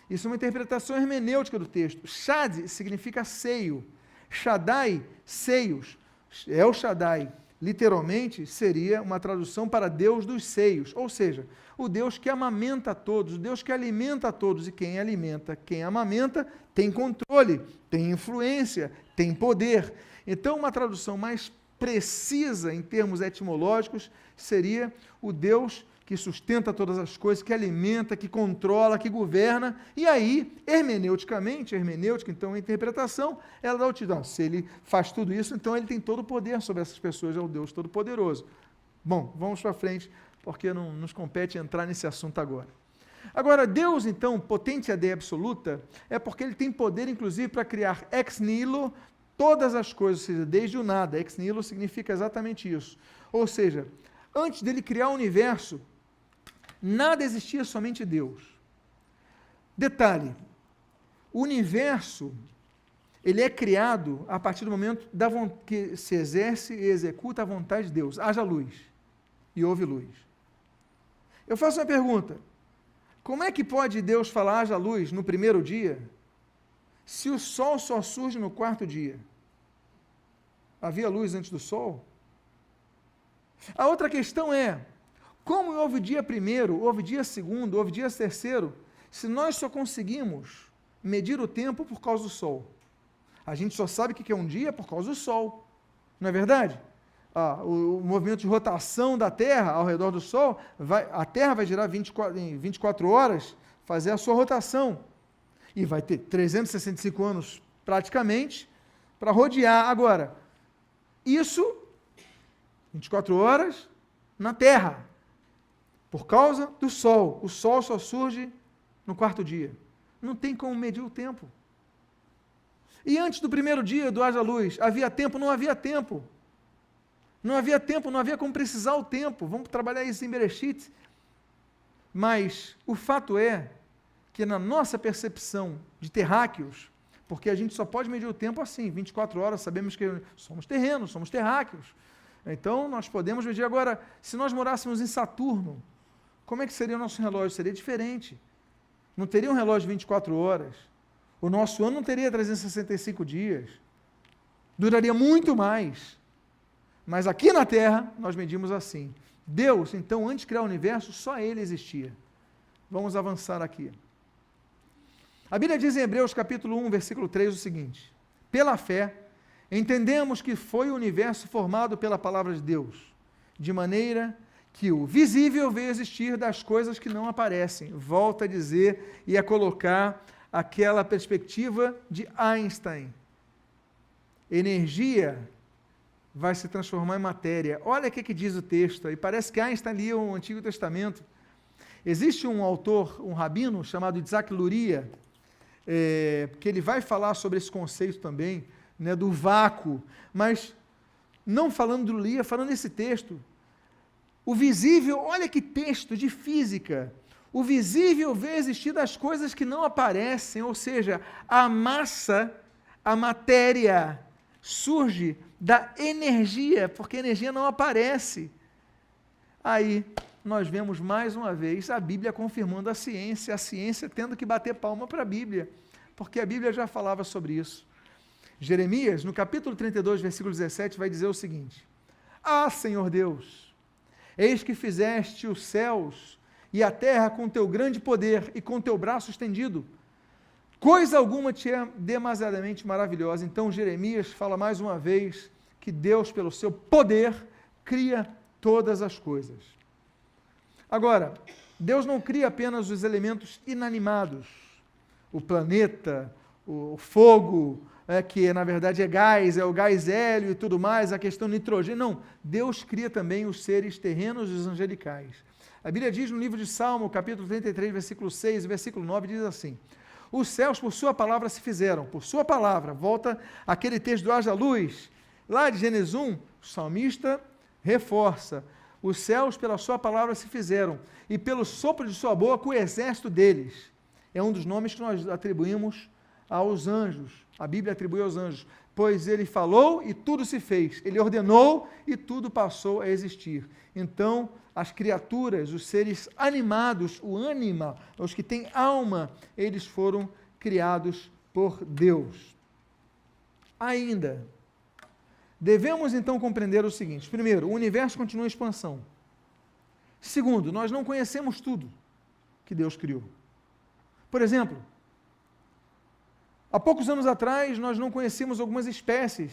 Isso é uma interpretação hermenêutica do texto. Shad significa seio. Shaddai, seios. El Shaddai, literalmente, seria uma tradução para Deus dos seios. Ou seja, o Deus que amamenta a todos, o Deus que alimenta a todos. E quem alimenta, quem amamenta, tem controle, tem influência, tem poder. Então, uma tradução mais precisa em termos etimológicos seria o Deus que sustenta todas as coisas, que alimenta, que controla, que governa. E aí, hermenêutica, então a interpretação, ela dá o título. Se ele faz tudo isso, então ele tem todo o poder sobre essas pessoas, é o Deus Todo-Poderoso. Bom, vamos para frente, porque não nos compete entrar nesse assunto agora. Agora, Deus, então, potente AD absoluta, é porque ele tem poder, inclusive, para criar ex nihilo todas as coisas, ou seja, desde o nada. Ex nihilo significa exatamente isso. Ou seja, antes dele criar o universo, nada existia, somente Deus. Detalhe, o universo, ele é criado a partir do momento que se exerce e executa a vontade de Deus. Haja luz, e houve luz. Eu faço uma pergunta: como é que pode Deus falar haja luz no primeiro dia, Se o sol só surge no quarto dia, havia luz antes do sol? A outra questão é, como houve dia primeiro, houve dia segundo, houve dia terceiro, se nós só conseguimos medir o tempo por causa do sol? A gente só sabe o que é um dia por causa do sol, não é verdade? O movimento de rotação da Terra ao redor do Sol, a Terra vai girar em 24 horas, fazer a sua rotação, e vai ter 365 anos praticamente para rodear. Agora, isso, 24 horas na Terra, por causa do Sol. O Sol só surge no quarto dia. Não tem como medir o tempo. E antes do primeiro dia do haja luz, havia tempo? Não havia tempo. Não havia tempo, não havia como precisar o tempo. Vamos trabalhar isso em Bereshit. Mas o fato é que na nossa percepção de terráqueos, porque a gente só pode medir o tempo assim, 24 horas, sabemos que somos terrenos, somos terráqueos. Então, nós podemos medir. Agora, se nós morássemos em Saturno, como é que seria o nosso relógio? Seria diferente. Não teria um relógio de 24 horas. O nosso ano não teria 365 dias. Duraria muito mais. Mas aqui na Terra, nós medimos assim. Deus, então, antes de criar o universo, só Ele existia. Vamos avançar aqui. A Bíblia diz em Hebreus capítulo 1, versículo 3 o seguinte: pela fé, entendemos que foi o universo formado pela palavra de Deus, de maneira que o visível veio existir das coisas que não aparecem. Volta a dizer e a colocar aquela perspectiva de Einstein. Energia vai se transformar em matéria. Olha o que diz o texto aí. Parece que Einstein lia o Antigo Testamento. Existe um autor, um rabino, chamado Isaac Luria, que ele vai falar sobre esse conceito também, né, do vácuo, mas não falando do Luria, falando desse texto. O visível, olha que texto de física. O visível vê existir das coisas que não aparecem, ou seja, a massa, a matéria, surge da energia, porque a energia não aparece. Aí, nós vemos mais uma vez a Bíblia confirmando a ciência tendo que bater palma para a Bíblia, porque a Bíblia já falava sobre isso. Jeremias, no capítulo 32, versículo 17, vai dizer o seguinte: Ah, Senhor Deus, eis que fizeste os céus e a terra com teu grande poder e com teu braço estendido. Coisa alguma te é demasiadamente maravilhosa. Então Jeremias fala mais uma vez que Deus, pelo seu poder, cria todas as coisas. Agora, Deus não cria apenas os elementos inanimados, o planeta, o fogo, que na verdade é o gás hélio e tudo mais, a questão do nitrogênio. Não, Deus cria também os seres terrenos e os angelicais. A Bíblia diz no livro de Salmo, capítulo 33, versículo 6 e versículo 9, diz assim: os céus por sua palavra se fizeram, por sua palavra, volta aquele texto do haja luz, lá de Gênesis 1, o salmista reforça, os céus pela sua palavra se fizeram, e pelo sopro de sua boca o exército deles. É um dos nomes que nós atribuímos aos anjos, a Bíblia atribui aos anjos, pois ele falou e tudo se fez, ele ordenou e tudo passou a existir. Então, as criaturas, os seres animados, o ânima, os que têm alma, eles foram criados por Deus. Ainda, devemos então compreender o seguinte: primeiro, o universo continua em expansão. Segundo, nós não conhecemos tudo que Deus criou. Por exemplo, há poucos anos atrás, nós não conhecíamos algumas espécies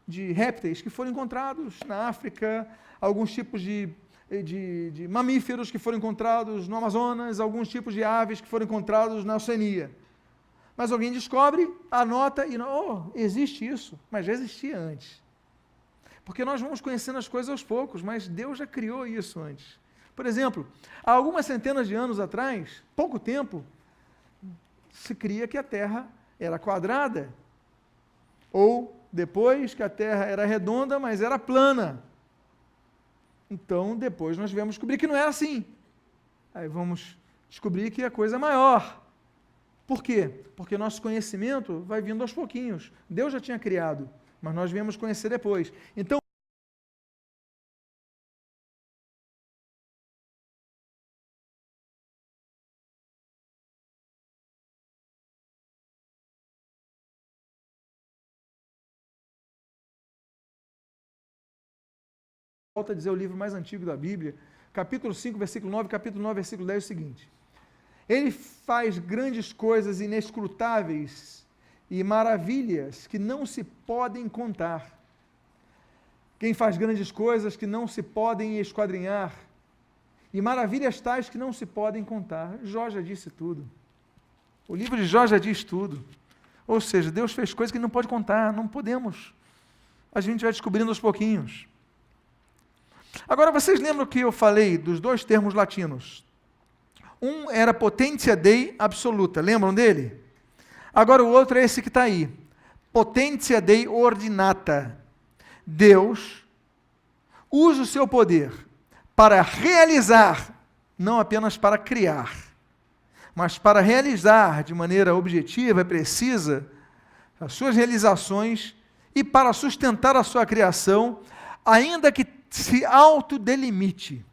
de répteis que foram encontrados na África, alguns tipos de mamíferos que foram encontrados no Amazonas, alguns tipos de aves que foram encontrados na Oceania. Mas alguém descobre, anota e, existe isso, mas já existia antes. Porque nós vamos conhecendo as coisas aos poucos, mas Deus já criou isso antes. Por exemplo, há algumas centenas de anos atrás, pouco tempo, se cria que a Terra era quadrada, ou depois que a Terra era redonda, mas era plana. Então, depois nós viemos descobrir que não era assim. Aí vamos descobrir que a coisa é maior. Por quê? Porque nosso conhecimento vai vindo aos pouquinhos. Deus já tinha criado, mas nós viemos conhecer depois. Então, volto a dizer, o livro mais antigo da Bíblia, capítulo 5, versículo 9, capítulo 9, versículo 10, é o seguinte: ele faz grandes coisas inescrutáveis e maravilhas que não se podem contar. Quem faz grandes coisas que não se podem esquadrinhar, e maravilhas tais que não se podem contar. Jó já disse tudo. O livro de Jó já diz tudo. Ou seja, Deus fez coisas que não pode contar, não podemos. A gente vai descobrindo aos pouquinhos. Agora, vocês lembram que eu falei dos dois termos latinos? Um era potentia Dei absoluta, lembram dele? Agora o outro é esse que está aí. Potentia Dei ordinata. Deus usa o seu poder para realizar, não apenas para criar, mas para realizar de maneira objetiva e precisa as suas realizações e para sustentar a sua criação, ainda que se autodelimite.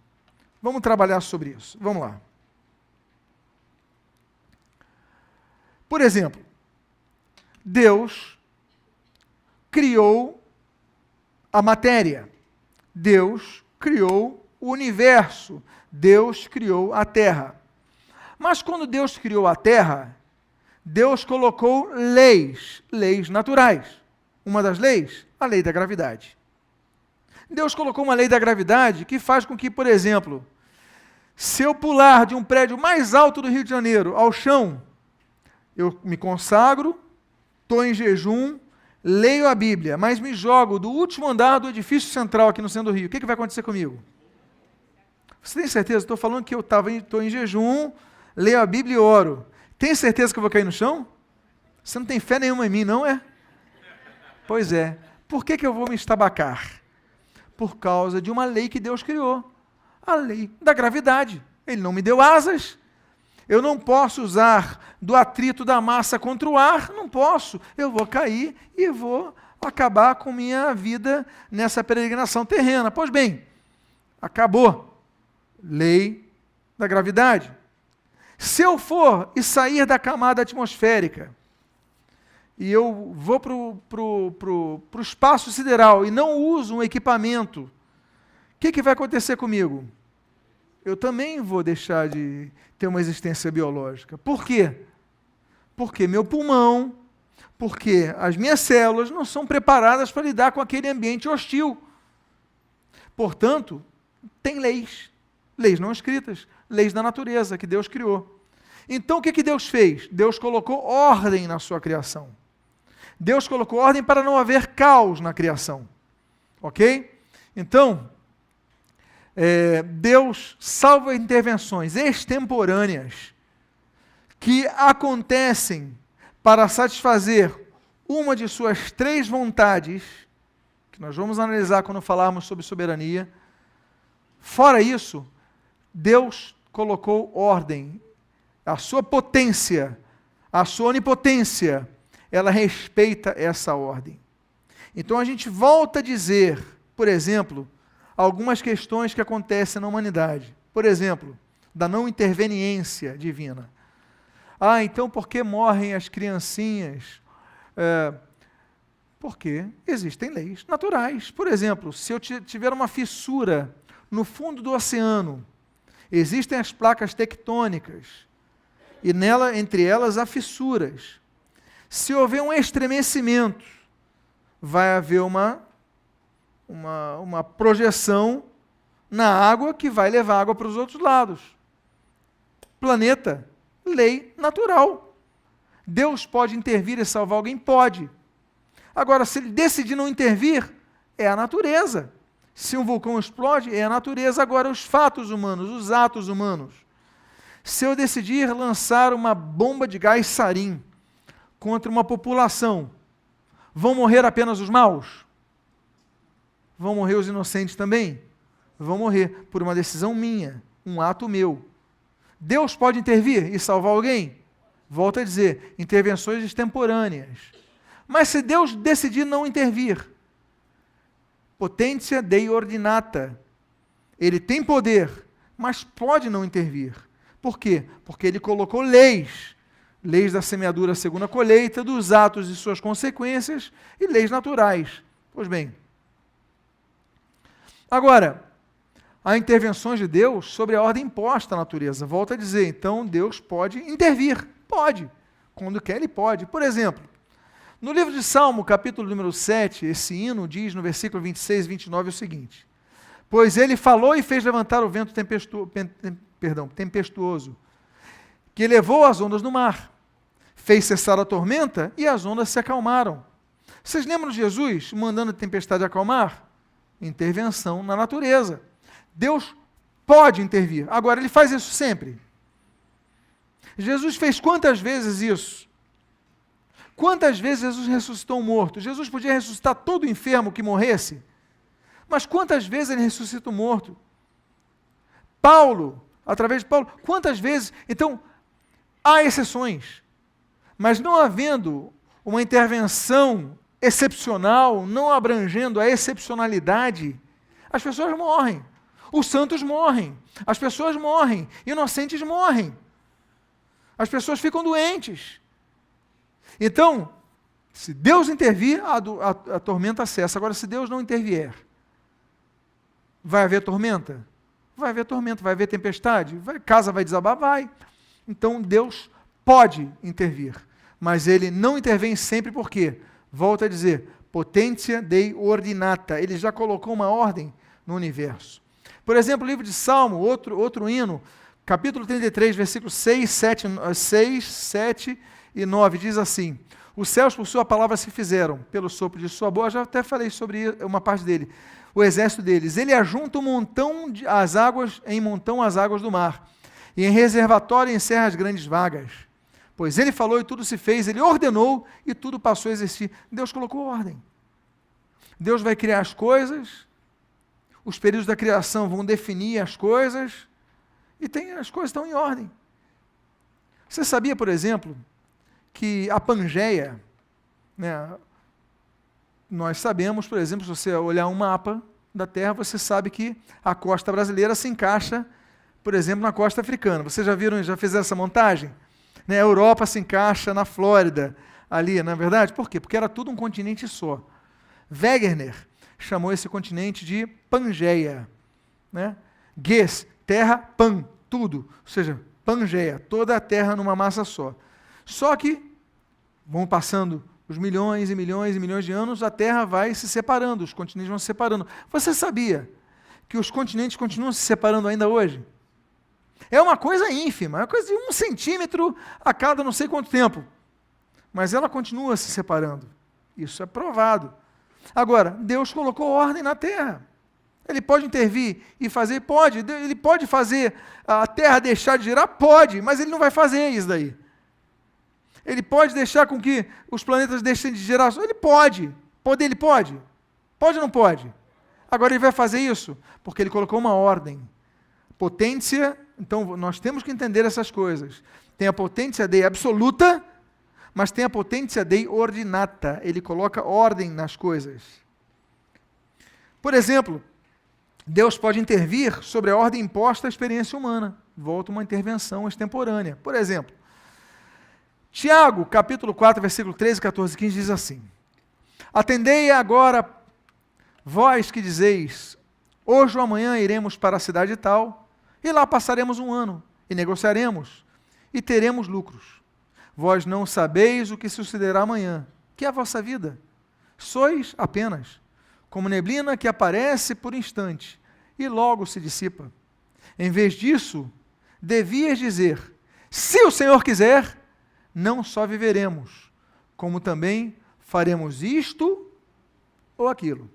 Vamos trabalhar sobre isso. Vamos lá. Por exemplo, Deus criou a matéria, Deus criou o universo, Deus criou a terra. Mas quando Deus criou a terra, Deus colocou leis naturais. Uma das leis, a lei da gravidade. Deus colocou uma lei da gravidade que faz com que, por exemplo, se eu pular de um prédio mais alto do Rio de Janeiro ao chão, eu me consagro, estou em jejum, leio a Bíblia, mas me jogo do último andar do edifício central aqui no centro do Rio. O que vai acontecer comigo? Você tem certeza? Estou falando que eu estou em jejum, leio a Bíblia e oro. Tem certeza que eu vou cair no chão? Você não tem fé nenhuma em mim, não é? Pois é. Por que eu vou me estabacar? Por causa de uma lei que Deus criou. A lei da gravidade. Ele não me deu asas. Eu não posso usar do atrito da massa contra o ar. Não posso. Eu vou cair e vou acabar com minha vida nessa peregrinação terrena. Pois bem, acabou. Lei da gravidade. Se eu for e sair da camada atmosférica, e eu vou para o espaço sideral e não uso um equipamento, o que vai acontecer comigo? Eu também vou deixar de ter uma existência biológica. Por quê? Porque meu pulmão, porque as minhas células não são preparadas para lidar com aquele ambiente hostil. Portanto, tem leis não escritas, leis da natureza que Deus criou. Então o que Deus fez? Deus colocou ordem na sua criação. Deus colocou ordem para não haver caos na criação. Ok? Então, Deus salva intervenções extemporâneas que acontecem para satisfazer uma de suas três vontades, que nós vamos analisar quando falarmos sobre soberania. Fora isso, Deus colocou ordem. A sua potência, a sua onipotência, ela respeita essa ordem. Então a gente volta a dizer, por exemplo, algumas questões que acontecem na humanidade. Por exemplo, da não interveniência divina. Então por que morrem as criancinhas? Porque existem leis naturais. Por exemplo, se eu tiver uma fissura no fundo do oceano, existem as placas tectônicas, e entre elas há fissuras. Se houver um estremecimento, vai haver uma projeção na água que vai levar água para os outros lados. Planeta, lei natural. Deus pode intervir e salvar alguém? Pode. Agora, se ele decidir não intervir, é a natureza. Se um vulcão explode, é a natureza. Agora, os fatos humanos, os atos humanos. Se eu decidir lançar uma bomba de gás sarin contra uma população, vão morrer apenas os maus? Vão morrer os inocentes também? Vão morrer por uma decisão minha, um ato meu. Deus pode intervir e salvar alguém? Volto a dizer, intervenções extemporâneas. Mas se Deus decidir não intervir, potentia Dei ordinata, ele tem poder, mas pode não intervir. Por quê? Porque ele colocou leis da semeadura segundo a colheita, dos atos e suas consequências, e leis naturais. Pois bem, Agora, há intervenções de Deus sobre a ordem imposta à natureza. Volto a dizer, então Deus pode intervir. Pode. Quando quer, Ele pode. Por exemplo, no livro de Salmo, capítulo número 7, esse hino diz no versículo 26 e 29 o seguinte: pois Ele falou e fez levantar o vento tempestuoso, que levou as ondas no mar, fez cessar a tormenta e as ondas se acalmaram. Vocês lembram de Jesus mandando a tempestade acalmar? Intervenção na natureza. Deus pode intervir. Agora, Ele faz isso sempre. Jesus fez quantas vezes isso? Quantas vezes Jesus ressuscitou um morto? Jesus podia ressuscitar todo enfermo que morresse, mas quantas vezes Ele ressuscita o morto? Paulo, através de Paulo, quantas vezes? Então, há exceções, mas não havendo uma intervenção excepcional, não abrangendo a excepcionalidade, as pessoas morrem, os santos morrem, as pessoas morrem, inocentes morrem, as pessoas ficam doentes. Então, se Deus intervir, a tormenta cessa. Agora, se Deus não intervier, vai haver tormenta? Vai haver tormenta, vai haver tempestade, casa vai desabar? Vai. Então, Deus pode intervir, mas Ele não intervém sempre. Por quê? Volto a dizer, potência Dei ordinata. Ele já colocou uma ordem no universo. Por exemplo, o livro de Salmo, outro hino, capítulo 33, versículos 6, 7 e 9, diz assim: os céus por sua palavra se fizeram, pelo sopro de sua boca. Já até falei sobre uma parte dele. O exército deles. Ele ajunta em montão as águas do mar, e em reservatório encerra as grandes vagas. Pois Ele falou e tudo se fez, Ele ordenou e tudo passou a existir. Deus colocou ordem. Deus vai criar as coisas, os períodos da criação vão definir as coisas, e as coisas estão em ordem. Você sabia, por exemplo, que a Pangeia, né, nós sabemos, por exemplo, se você olhar um mapa da Terra, você sabe que a costa brasileira se encaixa, por exemplo, na costa africana. Vocês já fizeram essa montagem? Né, a Europa se encaixa na Flórida, ali, não é verdade? Por quê? Porque era tudo um continente só. Wegener chamou esse continente de Pangeia. Né? Ges, terra, pan, tudo. Ou seja, Pangeia, toda a terra numa massa só. Só que vão passando os milhões e milhões e milhões de anos, a Terra vai se separando, os continentes vão se separando. Você sabia que os continentes continuam se separando ainda hoje? É uma coisa ínfima, é uma coisa de 1 centímetro a cada não sei quanto tempo. Mas ela continua se separando. Isso é provado. Agora, Deus colocou ordem na Terra. Ele pode intervir e fazer? Pode. Ele pode fazer a Terra deixar de girar? Pode, mas Ele não vai fazer isso daí. Ele pode deixar com que os planetas deixem de girar? Ele pode. Ele pode? Pode ou não pode? Agora Ele vai fazer isso porque Ele colocou uma ordem. Potência, então nós temos que entender essas coisas. Tem a potência Dei absoluta, mas tem a potência Dei ordinata. Ele coloca ordem nas coisas. Por exemplo, Deus pode intervir sobre a ordem imposta à experiência humana. Volta uma intervenção extemporânea. Por exemplo, Tiago, capítulo 4, versículo 13, 14 e 15, diz assim: atendei agora, vós que dizeis, hoje ou amanhã iremos para a cidade tal, e lá passaremos um ano, e negociaremos, e teremos lucros. Vós não sabeis o que sucederá amanhã, que é a vossa vida. Sois apenas como neblina que aparece por instante, e logo se dissipa. Em vez disso, devias dizer, se o Senhor quiser, não só viveremos, como também faremos isto ou aquilo.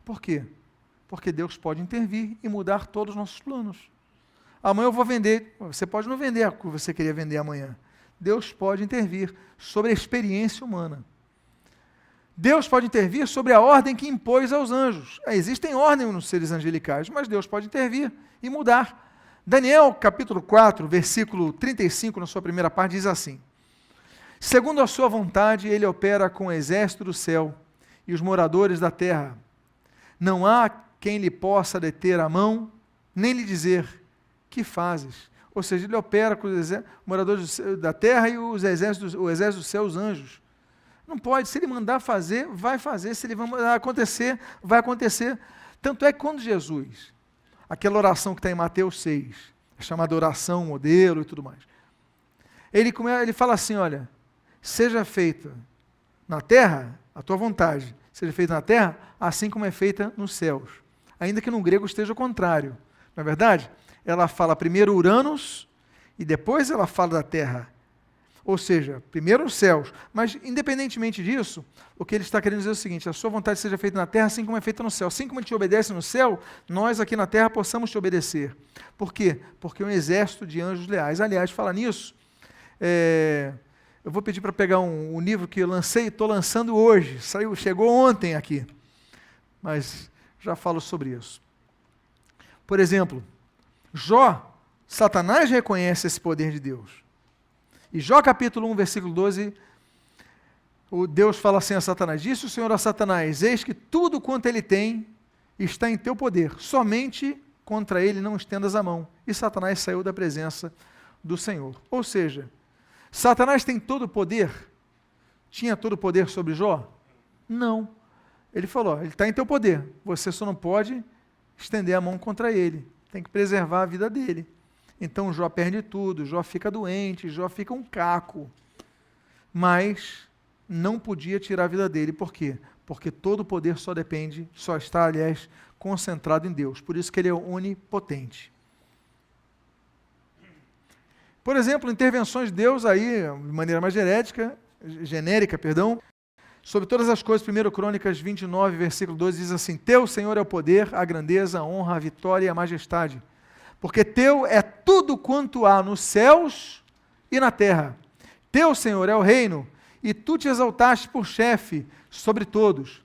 Por quê? Porque Deus pode intervir e mudar todos os nossos planos. Amanhã eu vou vender, você pode não vender o que você queria vender amanhã. Deus pode intervir sobre a experiência humana. Deus pode intervir sobre a ordem que impôs aos anjos. Existem ordens nos seres angelicais, mas Deus pode intervir e mudar. Daniel, capítulo 4, versículo 35, na sua primeira parte, diz assim: segundo a sua vontade, Ele opera com o exército do céu e os moradores da terra. Não há quem lhe possa deter a mão, nem lhe dizer, que fazes? Ou seja, Ele opera com os moradores da terra e o exército do céu, os anjos. Não pode, se Ele mandar fazer, vai fazer, se Ele mandar acontecer, vai acontecer. Tanto é que quando Jesus, aquela oração que está em Mateus 6, chamada oração modelo e tudo mais, ele fala assim, olha, seja feita na terra, a tua vontade, seja feita na terra, assim como é feita nos céus. Ainda que no grego esteja o contrário. Não é verdade? Ela fala primeiro Uranus e depois ela fala da terra. Ou seja, primeiro os céus. Mas, independentemente disso, o que ele está querendo dizer é o seguinte, a sua vontade seja feita na terra, assim como é feita no céu. Assim como ele te obedece no céu, nós aqui na terra possamos te obedecer. Por quê? Porque é um exército de anjos leais. Aliás, fala nisso, eu vou pedir para pegar um livro que eu lancei, estou lançando hoje, chegou ontem aqui, mas já falo sobre isso. Por exemplo, Jó, Satanás reconhece esse poder de Deus. E Jó capítulo 1, versículo 12, Deus fala assim a Satanás, disse o Senhor a Satanás, eis que tudo quanto ele tem está em teu poder, somente contra ele não estendas a mão. E Satanás saiu da presença do Senhor. Ou seja, Satanás tem todo o poder? Tinha todo o poder sobre Jó? Não. Ele falou, ele está em teu poder, você só não pode estender a mão contra ele, tem que preservar a vida dele. Então Jó perde tudo, Jó fica doente, Jó fica um caco, mas não podia tirar a vida dele, por quê? Porque todo o poder só está, aliás, concentrado em Deus, por isso que ele é onipotente. Por exemplo, intervenções de Deus aí, de maneira mais genérica, sobre todas as coisas, 1 Crônicas 29, versículo 12, diz assim, teu, Senhor, é o poder, a grandeza, a honra, a vitória e a majestade, porque teu é tudo quanto há nos céus e na terra. Teu, Senhor, é o reino, e tu te exaltaste por chefe sobre todos.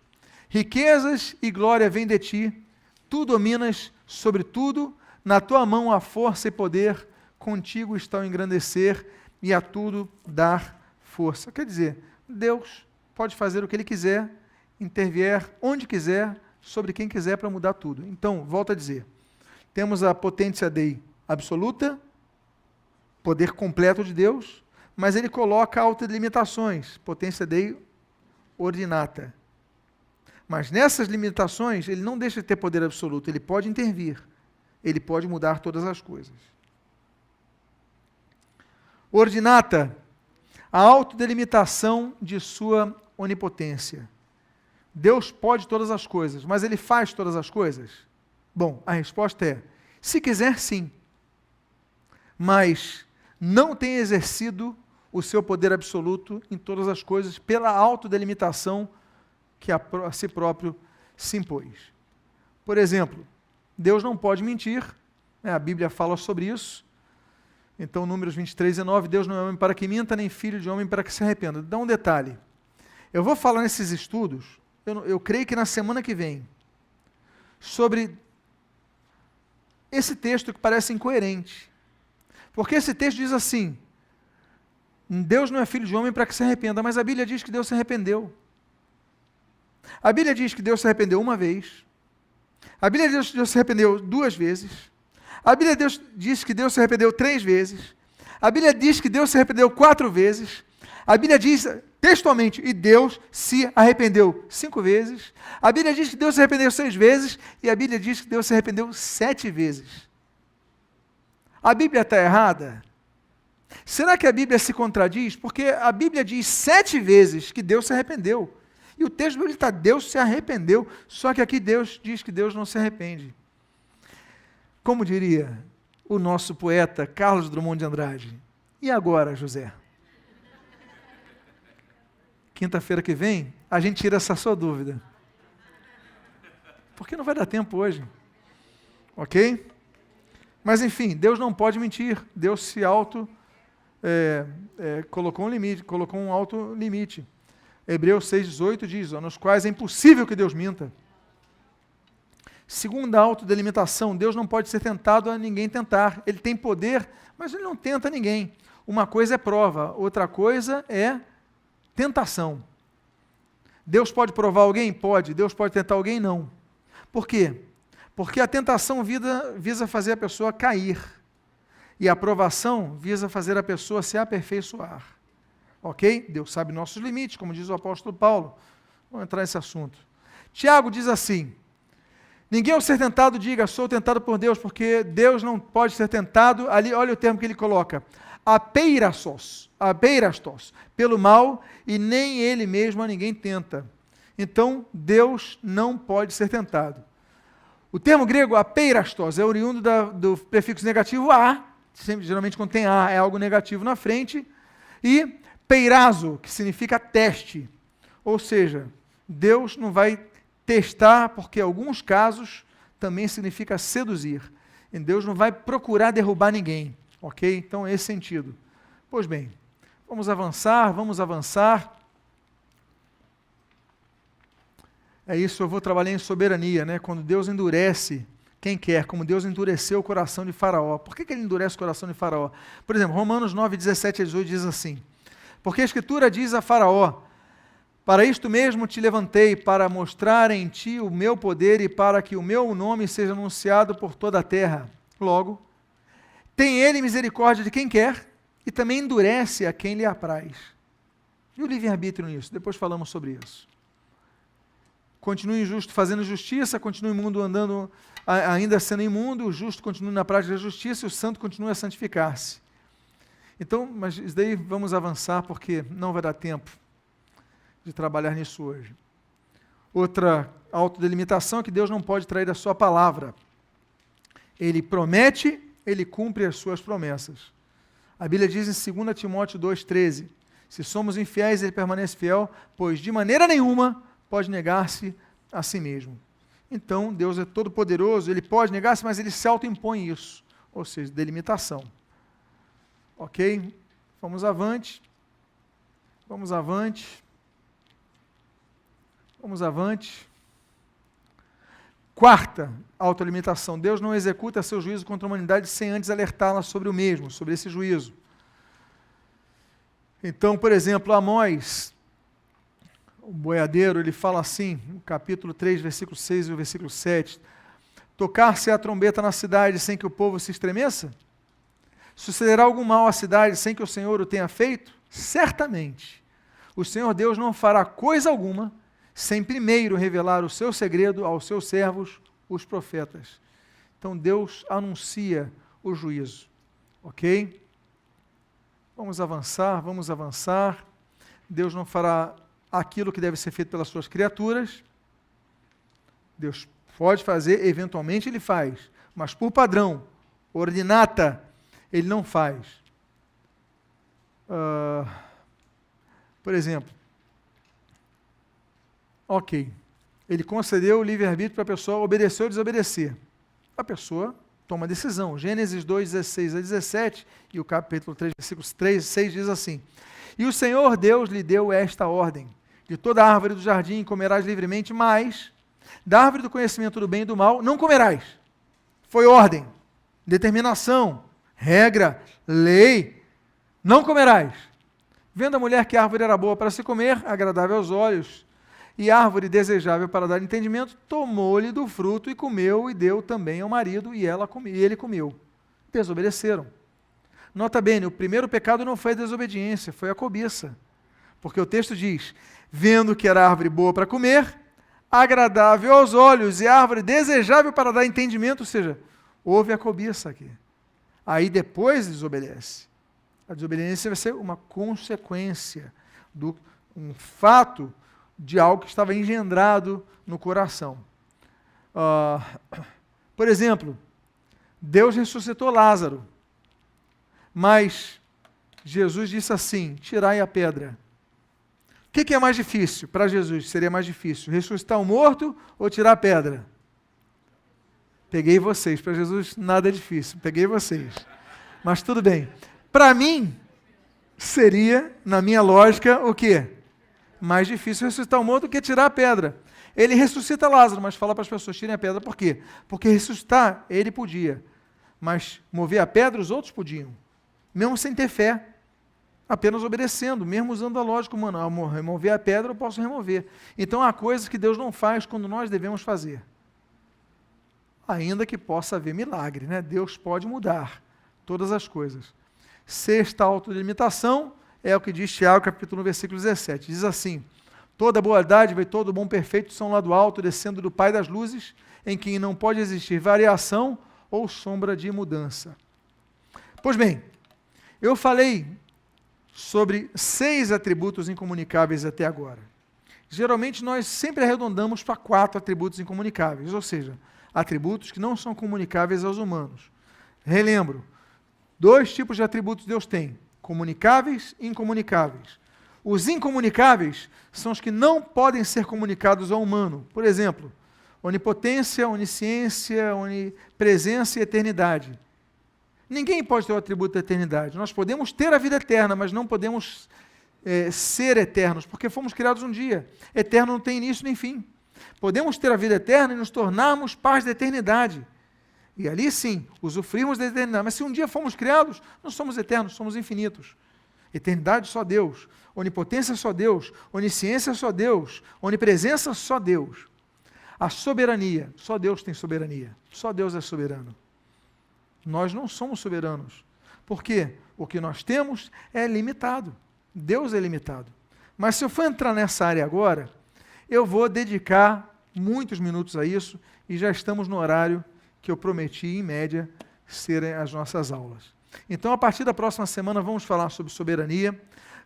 Riquezas e glória vêm de ti, tu dominas sobre tudo, na tua mão há força e poder, contigo está o engrandecer e a tudo dar força. Quer dizer, Deus pode fazer o que Ele quiser, intervir onde quiser, sobre quem quiser para mudar tudo. Então, volto a dizer, temos a potência Dei absoluta, poder completo de Deus, mas Ele coloca autolimitações, potência Dei ordinata. Mas nessas limitações, Ele não deixa de ter poder absoluto, Ele pode intervir, Ele pode mudar todas as coisas. Ordinata, a autodelimitação de sua onipotência. Deus pode todas as coisas, mas Ele faz todas as coisas? Bom, a resposta é, se quiser, sim. Mas não tem exercido o seu poder absoluto em todas as coisas pela autodelimitação que a si próprio se impôs. Por exemplo, Deus não pode mentir, a Bíblia fala sobre isso. Então, Números 23 e 9, Deus não é homem para que minta, nem filho de homem para que se arrependa. Dá um detalhe. Eu vou falar nesses estudos, eu creio que na semana que vem, sobre esse texto que parece incoerente. Porque esse texto diz assim, Deus não é filho de homem para que se arrependa, mas a Bíblia diz que Deus se arrependeu. A Bíblia diz que Deus se arrependeu uma vez. A Bíblia diz que Deus se arrependeu 2 vezes. A Bíblia diz que Deus se arrependeu 3 vezes. A Bíblia diz que Deus se arrependeu 4 vezes. A Bíblia diz textualmente, e Deus se arrependeu 5 vezes. A Bíblia diz que Deus se arrependeu 6 vezes. E a Bíblia diz que Deus se arrependeu 7 vezes. A Bíblia está errada? Será que a Bíblia se contradiz? Porque a Bíblia diz 7 vezes que Deus se arrependeu. E o texto bíblico está, Deus se arrependeu, só que aqui Deus diz que Deus não se arrepende. Como diria o nosso poeta Carlos Drummond de Andrade, e agora, José? Quinta-feira que vem, a gente tira essa sua dúvida. Porque não vai dar tempo hoje. Ok? Mas enfim, Deus não pode mentir. Deus se colocou um limite, colocou um alto limite. Hebreus 6,18 diz, nos quais é impossível que Deus minta. Segunda autodelimitação, Deus não pode ser tentado a ninguém tentar. Ele tem poder, mas Ele não tenta ninguém. Uma coisa é prova, outra coisa é tentação. Deus pode provar alguém? Pode. Deus pode tentar alguém? Não. Por quê? Porque a tentação visa fazer a pessoa cair. E a aprovação visa fazer a pessoa se aperfeiçoar. Ok? Deus sabe nossos limites, como diz o apóstolo Paulo. Vamos entrar nesse assunto. Tiago diz assim, Ninguém ao ser tentado diga, sou tentado por Deus, porque Deus não pode ser tentado. Ali, olha o termo que ele coloca, apeirastos, pelo mal, e nem ele mesmo a ninguém tenta. Então, Deus não pode ser tentado. O termo grego apeirastos é oriundo do prefixo negativo a, geralmente quando tem a é algo negativo na frente, e peirazo, que significa teste. Ou seja, Deus não vai testar, porque em alguns casos também significa seduzir. E Deus não vai procurar derrubar ninguém. Ok? Então, esse sentido. Pois bem, vamos avançar. É isso, eu vou trabalhar em soberania, né? Quando Deus endurece quem quer, como Deus endureceu o coração de Faraó. Por que ele endurece o coração de Faraó? Por exemplo, Romanos 9, 17 a 18 diz assim, porque a Escritura diz a Faraó, para isto mesmo te levantei, para mostrar em ti o meu poder e para que o meu nome seja anunciado por toda a terra. Logo, tem ele misericórdia de quem quer e também endurece a quem lhe apraz. E o livre-arbítrio nisso? Depois falamos sobre isso. Continue injusto fazendo justiça, continue imundo andando, ainda sendo imundo, o justo continue na prática da justiça e o santo continue a santificar-se. Então, mas isso daí vamos avançar porque não vai dar tempo de trabalhar nisso hoje. Outra autodelimitação é que Deus não pode trair a sua palavra. Ele promete, ele cumpre as suas promessas. A Bíblia diz em 2 Timóteo 2,13, se somos infiéis, ele permanece fiel, pois de maneira nenhuma pode negar-se a si mesmo. Então, Deus é todo poderoso, ele pode negar-se, mas ele se autoimpõe isso, ou seja, delimitação. Ok? Vamos avante. Quarta autolimitação. Deus não executa seu juízo contra a humanidade sem antes alertá-la sobre o mesmo, sobre esse juízo. Então, por exemplo, Amós, o boiadeiro, ele fala assim, no capítulo 3, versículo 6 e o versículo 7, tocar-se a trombeta na cidade sem que o povo se estremeça? Sucederá algum mal à cidade sem que o Senhor o tenha feito? Certamente. O Senhor Deus não fará coisa alguma sem primeiro revelar o seu segredo aos seus servos, os profetas. Então Deus anuncia o juízo. Ok? Vamos avançar. Deus não fará aquilo que deve ser feito pelas suas criaturas. Deus pode fazer, eventualmente ele faz, mas por padrão, ordinata, ele não faz. Por exemplo, ok, ele concedeu o livre-arbítrio para a pessoa obedecer ou desobedecer. A pessoa toma decisão. Gênesis 2, 16 a 17, e o capítulo 3, versículos 3 e 6 diz assim, e o Senhor Deus lhe deu esta ordem, de toda árvore do jardim comerás livremente, mas da árvore do conhecimento do bem e do mal não comerás. Foi ordem, determinação, regra, lei, não comerás. Vendo a mulher que a árvore era boa para se comer, agradável aos olhos, e árvore desejável para dar entendimento, tomou-lhe do fruto e comeu, e deu também ao marido, e ele comeu. Desobedeceram. Nota bene, o primeiro pecado não foi a desobediência, foi a cobiça. Porque o texto diz, vendo que era árvore boa para comer, agradável aos olhos, e árvore desejável para dar entendimento, ou seja, houve a cobiça aqui. Aí depois desobedece. A desobediência vai ser uma consequência, um fato de algo que estava engendrado no coração. Por exemplo, Deus ressuscitou Lázaro, mas Jesus disse assim, tirai a pedra. O que é mais difícil? Para Jesus seria mais difícil, ressuscitar o morto ou tirar a pedra? Peguei vocês, para Jesus nada é difícil, peguei vocês. Mas tudo bem. Para mim, seria, na minha lógica, o quê? Mais difícil ressuscitar o morto do que tirar a pedra. Ele ressuscita Lázaro, mas fala para as pessoas, tirem a pedra, por quê? Porque ressuscitar, ele podia. Mas mover a pedra, os outros podiam. Mesmo sem ter fé. Apenas obedecendo, mesmo usando a lógica humana. Ao remover a pedra, eu posso remover. Então, há coisas que Deus não faz quando nós devemos fazer. Ainda que possa haver milagre, né? Deus pode mudar todas as coisas. Sexta autolimitação é o que diz Tiago, capítulo 1, versículo 17. Diz assim, Toda boa dádiva e todo bom perfeito são lá do alto, descendo do Pai das luzes, em quem não pode existir variação ou sombra de mudança. Pois bem, eu falei sobre 6 atributos incomunicáveis até agora. Geralmente nós sempre arredondamos para 4 atributos incomunicáveis, ou seja, atributos que não são comunicáveis aos humanos. Relembro, 2 tipos de atributos Deus tem, comunicáveis e incomunicáveis. Os incomunicáveis são os que não podem ser comunicados ao humano. Por exemplo, onipotência, onisciência, onipresença e eternidade. Ninguém pode ter o atributo da eternidade. Nós podemos ter a vida eterna, mas não podemos ser eternos, porque fomos criados um dia. Eterno não tem início nem fim. Podemos ter a vida eterna e nos tornarmos paz da eternidade. E ali sim, usufruímos da eternidade. Mas se um dia fomos criados, não somos eternos, somos infinitos. Eternidade só Deus. Onipotência só Deus. Onisciência só Deus. Onipresença só Deus. A soberania, só Deus tem soberania. Só Deus é soberano. Nós não somos soberanos. Por quê? O que nós temos é limitado. Deus é limitado. Mas se eu for entrar nessa área agora, eu vou dedicar muitos minutos a isso e já estamos no horário que eu prometi, em média, serem as nossas aulas. Então, a partir da próxima semana, vamos falar sobre soberania,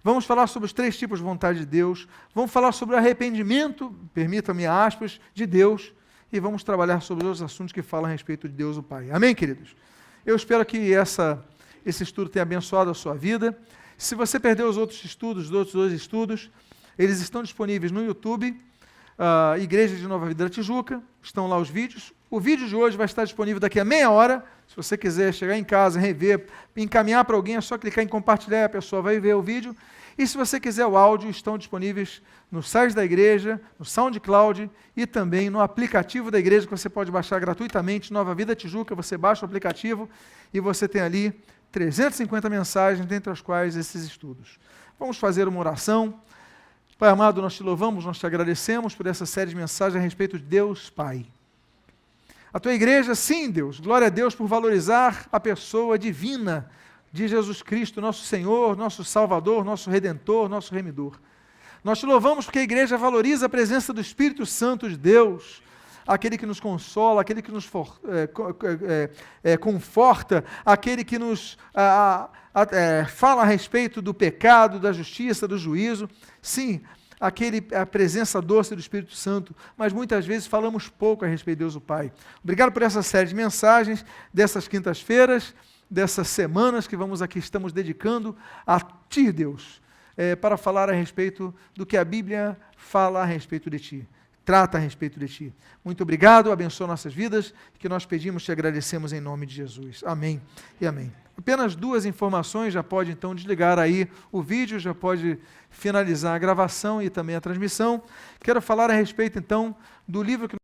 vamos falar sobre os 3 tipos de vontade de Deus, vamos falar sobre o arrependimento, permita-me aspas, de Deus, e vamos trabalhar sobre os assuntos que falam a respeito de Deus o Pai. Amém, queridos? Eu espero que esse estudo tenha abençoado a sua vida. Se você perdeu os outros estudos, os outros 2 estudos, eles estão disponíveis no YouTube, Igreja de Nova Vida da Tijuca, estão lá os vídeos. O vídeo de hoje vai estar disponível daqui a meia hora. Se você quiser chegar em casa, rever, encaminhar para alguém, é só clicar em compartilhar, a pessoa vai ver o vídeo. E se você quiser o áudio, estão disponíveis no site da igreja, no SoundCloud e também no aplicativo da igreja, que você pode baixar gratuitamente, Nova Vida Tijuca, você baixa o aplicativo e você tem ali 350 mensagens, dentre as quais esses estudos. Vamos fazer uma oração. Pai amado, nós te louvamos, nós te agradecemos por essa série de mensagens a respeito de Deus Pai. A tua igreja, sim, Deus, glória a Deus por valorizar a pessoa divina de Jesus Cristo, nosso Senhor, nosso Salvador, nosso Redentor, nosso Remidor. Nós te louvamos porque a igreja valoriza a presença do Espírito Santo de Deus, aquele que nos consola, aquele que nos conforta, aquele que nos fala a respeito do pecado, da justiça, do juízo. Sim, a presença doce do Espírito Santo, mas muitas vezes falamos pouco a respeito de Deus o Pai. Obrigado por essa série de mensagens, dessas quintas-feiras, dessas semanas que estamos dedicando a Ti, Deus, para falar a respeito do que a Bíblia fala a respeito de Ti. Trata a respeito de Ti. Muito obrigado, abençoa nossas vidas, que nós pedimos e te agradecemos em nome de Jesus. Amém e amém. Apenas 2 informações, já pode então desligar aí o vídeo, já pode finalizar a gravação e também a transmissão. Quero falar a respeito então do livro que